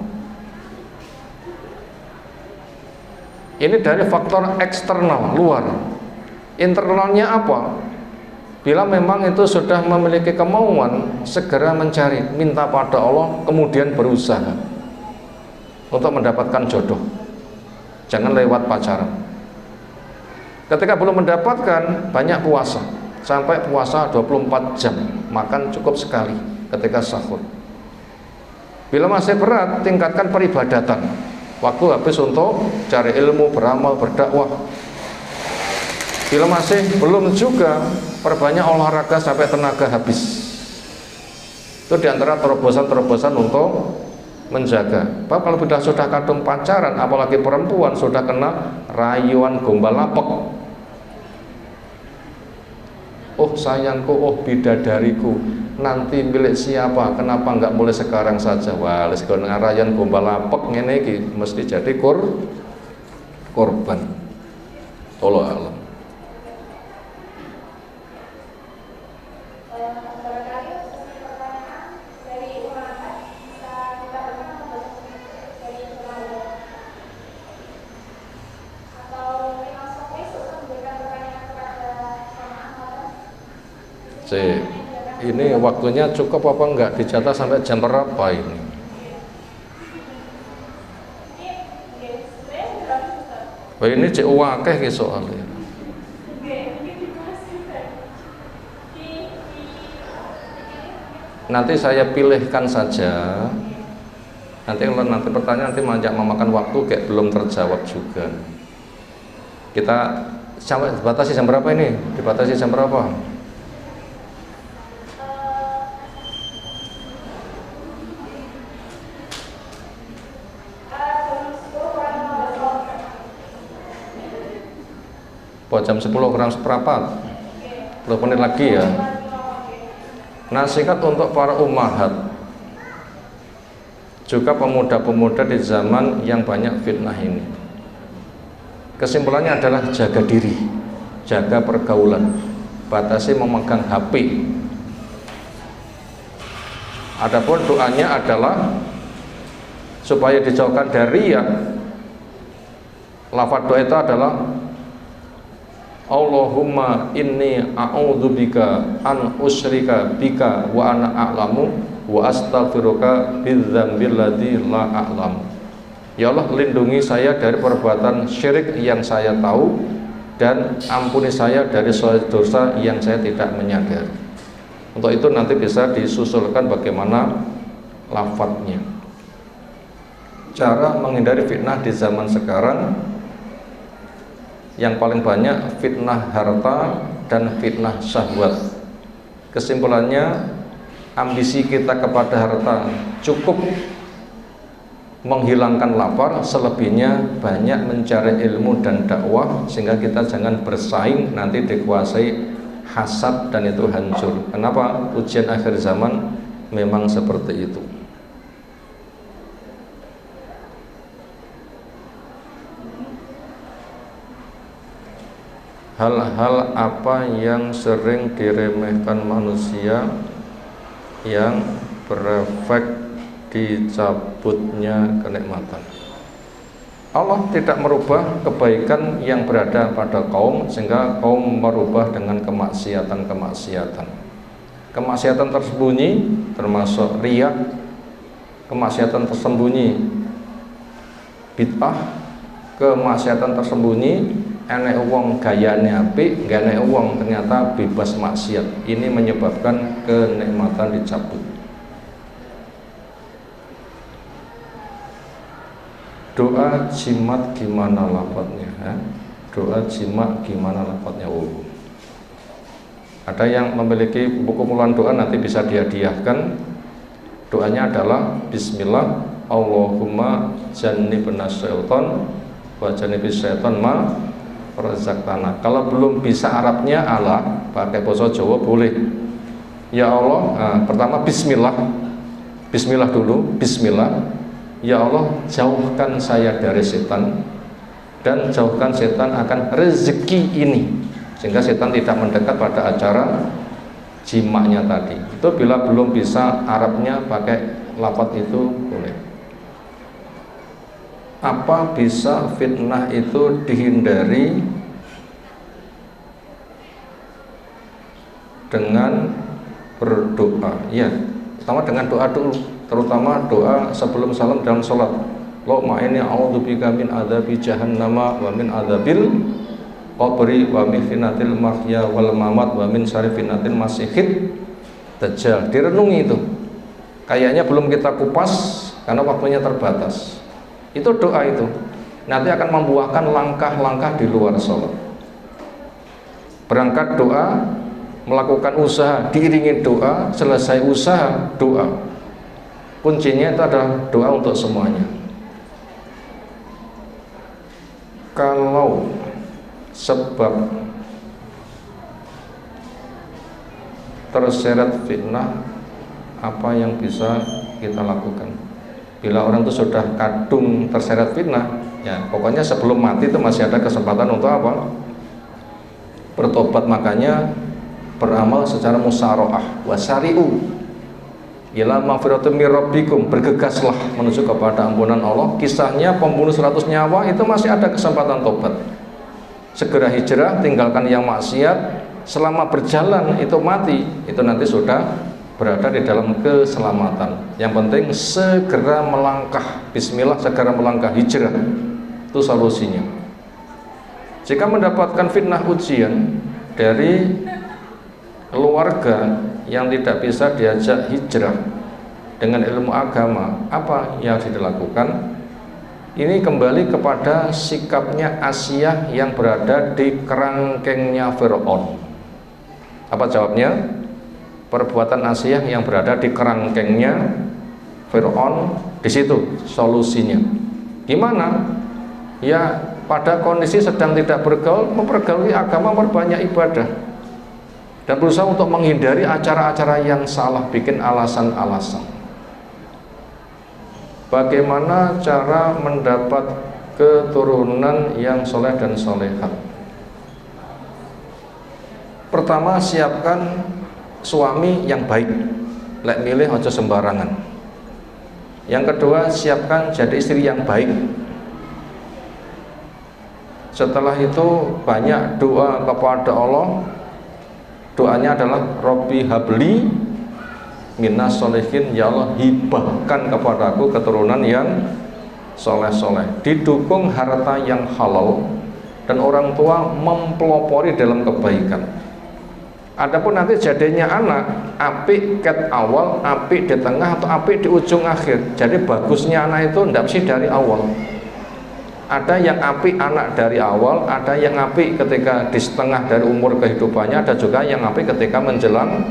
Ini dari faktor eksternal, luar. Internalnya apa? Bila memang itu sudah memiliki kemauan, segera mencari, minta pada Allah, kemudian berusaha untuk mendapatkan jodoh. Jangan lewat pacaran. Ketika belum mendapatkan, banyak puasa. Sampai puasa 24 jam, makan cukup sekali ketika sahur. Bila masih berat, tingkatkan peribadatan. Waktu habis untuk cari ilmu, beramal, berdakwah. Bila masih belum juga, perbanyak olahraga sampai tenaga habis. Itu diantara terobosan-terobosan untuk menjaga. Pak, kalau sudah kadung pacaran, apalagi perempuan, sudah kena rayuan gombal lapek. Oh sayangku, oh bidadariku, nanti milik siapa? Kenapa nggak mulai sekarang saja? Wah, sekarang rayuan gombal lapek ngene iki mesti jadi korban. Allah alam. Ini waktunya cukup apa enggak? Dicatat sampai jam berapa ini? Oh, ini cek wakeh ki soalnya. Nanti saya pilihkan saja. Nanti pertanyaan nanti memakan waktu kayak belum terjawab juga. Kita sampai dibatasi jam berapa ini? Dibatasi jam berapa? Jam 10 kurang seperempat, 10 menit lagi ya. Nasihat untuk para ummahat, juga pemuda-pemuda di zaman yang banyak fitnah ini. Kesimpulannya adalah jaga diri, jaga pergaulan, batasi memegang HP. Adapun doanya adalah supaya dijauhkan dari riya. Lafaz doa itu adalah Allahumma inni a'udzubika an usyrika bika wa ana a'lamu wa astaghfiruka bidzambil ladzi la a'lamu. Ya Allah, lindungi saya dari perbuatan syirik yang saya tahu, dan ampuni saya dari dosa yang saya tidak menyadari. Untuk itu nanti bisa disusulkan bagaimana lafadznya. Cara menghindari fitnah di zaman sekarang, yang paling banyak fitnah harta dan fitnah syahwat. Kesimpulannya, ambisi kita kepada harta cukup menghilangkan lapar, selebihnya banyak mencari ilmu dan dakwah, sehingga kita jangan bersaing nanti dikuasai hasad dan itu hancur. Kenapa? Ujian akhir zaman memang seperti itu. Hal-hal apa yang sering diremehkan manusia yang berefek dicabutnya kenikmatan? Allah tidak merubah kebaikan yang berada pada kaum sehingga kaum merubah dengan kemaksiatan-kemaksiatan. Kemaksiatan tersembunyi termasuk riya, kemaksiatan tersembunyi bid'ah, kemaksiatan tersembunyi enek wong gayane apik, gak enek wong ternyata bebas maksiat. Ini menyebabkan kenikmatan dicabut. Doa jimat gimana lafadznya? Doa jimat gimana lafadznya? Ada yang memiliki buku kumpulan doa, nanti bisa dihadiahkan. Doanya adalah Bismillah Allahumma jannibna syaitan wa jannibis syaitan ma razaqtana. Kalau belum bisa Arabnya Allah, pakai bahasa Jawa boleh. Ya Allah, pertama Bismillah. Bismillah dulu, Bismillah. Ya Allah, jauhkan saya dari setan dan jauhkan setan akan rezeki ini, sehingga setan tidak mendekat pada acara jimaknya tadi. Itu bila belum bisa Arabnya, pakai lafaz itu boleh. Apa bisa fitnah itu dihindari dengan berdoa? Ya, pertama dengan doa dulu, terutama doa sebelum salam dalam sholat. Allahumma inni a'udzubika min adzabi jahannama wa min adzabil qabri wa min fitnatil mahya wal mamat wa min syarri fitnatil masiihid dajjal. Direnungi itu. Kayaknya belum kita kupas karena waktunya terbatas. Itu doa itu nanti akan membuahkan langkah-langkah di luar sholat. Berangkat doa, melakukan usaha diiringi doa, selesai usaha doa. Kuncinya itu adalah doa untuk semuanya. Kalau sebab terseret fitnah, apa yang bisa kita lakukan? Bila orang itu sudah kadung terseret fitnah, ya pokoknya sebelum mati itu masih ada kesempatan untuk apa? Bertobat. Makanya beramal secara musyaroah, wasari'u ila maghfiratin mir rabbikum, bergegaslah menuju kepada ampunan Allah. Kisahnya pembunuh 100 nyawa itu masih ada kesempatan tobat. Segera hijrah, tinggalkan yang maksiat. Selama berjalan itu mati, itu nanti sudah berada di dalam keselamatan. Yang penting segera melangkah, bismillah, segera melangkah, hijrah. Itu solusinya. Jika mendapatkan fitnah ujian dari keluarga yang tidak bisa diajak hijrah dengan ilmu agama, apa yang harus dilakukan? Ini kembali kepada sikapnya Asiyah yang berada di kerangkengnya Fir'aun. Apa jawabnya? Perbuatan Asiyah yang berada di kerangkengnya Fir'aun, di situ solusinya. Gimana? Ya pada kondisi sedang tidak bergaul, mempergauli agama, memperbanyak ibadah, dan berusaha untuk menghindari acara-acara yang salah, bikin alasan-alasan. Bagaimana cara mendapat keturunan yang soleh dan solehat? Pertama, siapkan suami yang baik, lek milih aja sembarangan. Yang kedua, siapkan jadi istri yang baik. Setelah itu banyak doa kepada Allah. Doanya adalah Robbi habli minas solehin, ya Allah hibahkan kepadaku keturunan yang soleh-soleh. Didukung harta yang halal dan orang tua mempelopori dalam kebaikan. Adapun nanti jadinya anak, apik ket awal, apik di tengah, atau apik di ujung akhir. Jadi bagusnya anak itu tidak mesti dari awal. Ada yang apik anak dari awal, ada yang apik ketika di setengah dari umur kehidupannya, ada juga yang apik ketika menjelang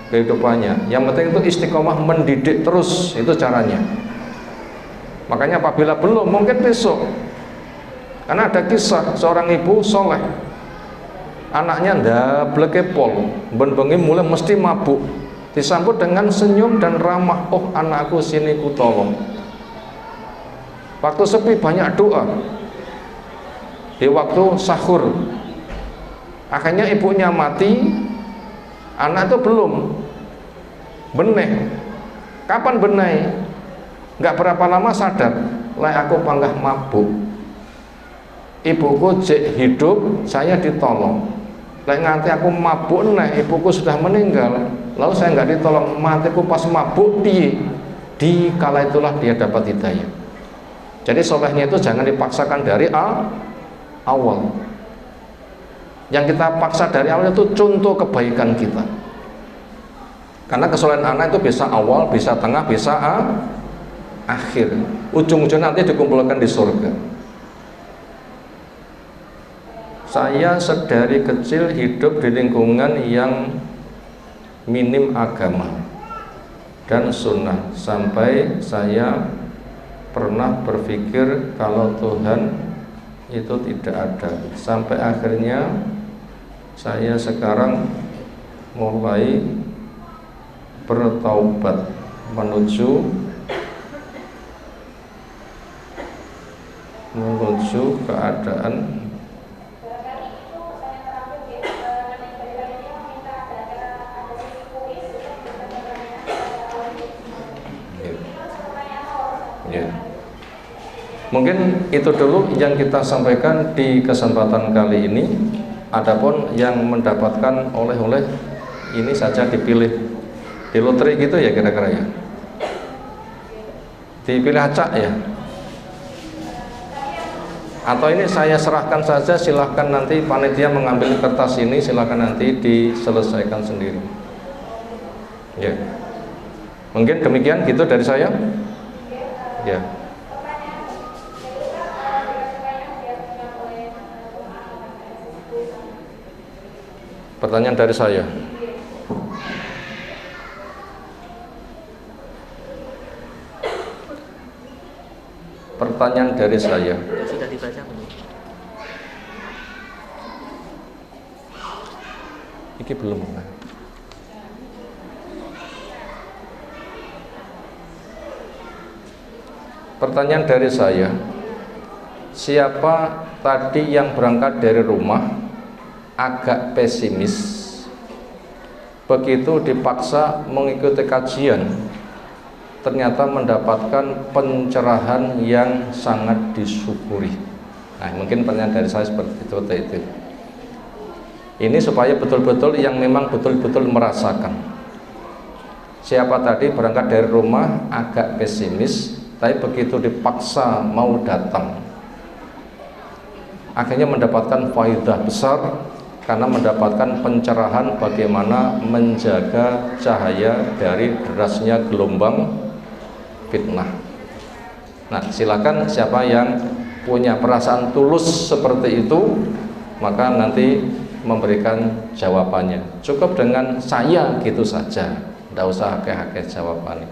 kehidupannya. Yang penting itu istiqomah mendidik terus, itu caranya. Makanya apabila belum, mungkin besok. Karena ada kisah seorang ibu soleh, anaknya ndableke pol, ben-bengi mulai mesti mabuk, disambut dengan senyum dan ramah. Oh anakku, sini ku tolong. Waktu sepi banyak doa, di waktu sahur akhirnya ibunya mati, anak itu belum beneh. Kapan beneh? Nggak berapa lama sadar, lah aku panggah mabuk, ibuku jek hidup, saya ditolong. Lek nganti aku mabuk nek ibuku sudah meninggal, lalu saya nggak ditolong, matiku pas mabuk di kala itulah dia dapat hidayah. Jadi solehnya itu jangan dipaksakan dari awal. Yang kita paksa dari awal itu contoh kebaikan kita. Karena kesolehan anak itu bisa awal, bisa tengah, bisa akhir. Ujung-ujungnya nanti dikumpulkan di surga. Saya sedari kecil hidup di lingkungan yang minim agama dan sunnah, sampai saya pernah berpikir kalau Tuhan itu tidak ada. Sampai akhirnya saya sekarang mulai bertaubat menuju keadaan ya. Mungkin itu dulu yang kita sampaikan di kesempatan kali ini. Adapun yang mendapatkan oleh-oleh ini saja dipilih di lotre gitu ya kira-kira ya. Dipilih acak ya. Atau ini saya serahkan saja, silahkan nanti panitia mengambil kertas ini, silahkan nanti diselesaikan sendiri. Ya. Mungkin demikian gitu dari saya. Ya. Pertanyaan dari saya. Pertanyaan dari saya. Sudah dibaca belum? Iki belum. Pertanyaan dari saya. Siapa tadi yang berangkat dari rumah agak pesimis, begitu dipaksa mengikuti kajian ternyata mendapatkan pencerahan yang sangat disyukuri. Nah, mungkin pertanyaan dari saya seperti itu. Ini supaya betul-betul yang memang betul-betul merasakan. Siapa tadi berangkat dari rumah agak pesimis, tapi begitu dipaksa mau datang, akhirnya mendapatkan faidah besar karena mendapatkan pencerahan bagaimana menjaga cahaya dari derasnya gelombang fitnah. Nah, silakan siapa yang punya perasaan tulus seperti itu, maka nanti memberikan jawabannya. Cukup dengan saya gitu saja, tidak usah akeh-akeh jawabannya.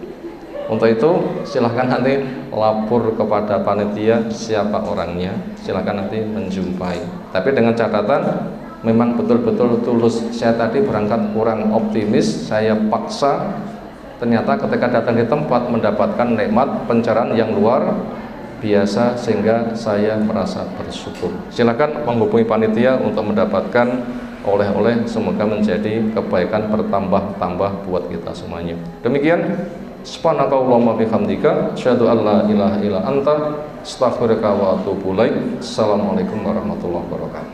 Untuk itu silahkan nanti lapor kepada panitia siapa orangnya, silahkan nanti menjumpai. Tapi dengan catatan memang betul-betul tulus. Saya tadi berangkat kurang optimis, saya paksa, ternyata ketika datang di tempat mendapatkan nikmat pencerahan yang luar biasa sehingga saya merasa bersyukur. Silakan menghubungi panitia untuk mendapatkan oleh-oleh, semoga menjadi kebaikan bertambah-tambah buat kita semuanya. Demikian, subhanakallahumma bihamdika asyhadu an la ilaha illa anta astaghfiruka wa atubu ilaik. Assalamualaikum warahmatullahi wabarakatuh.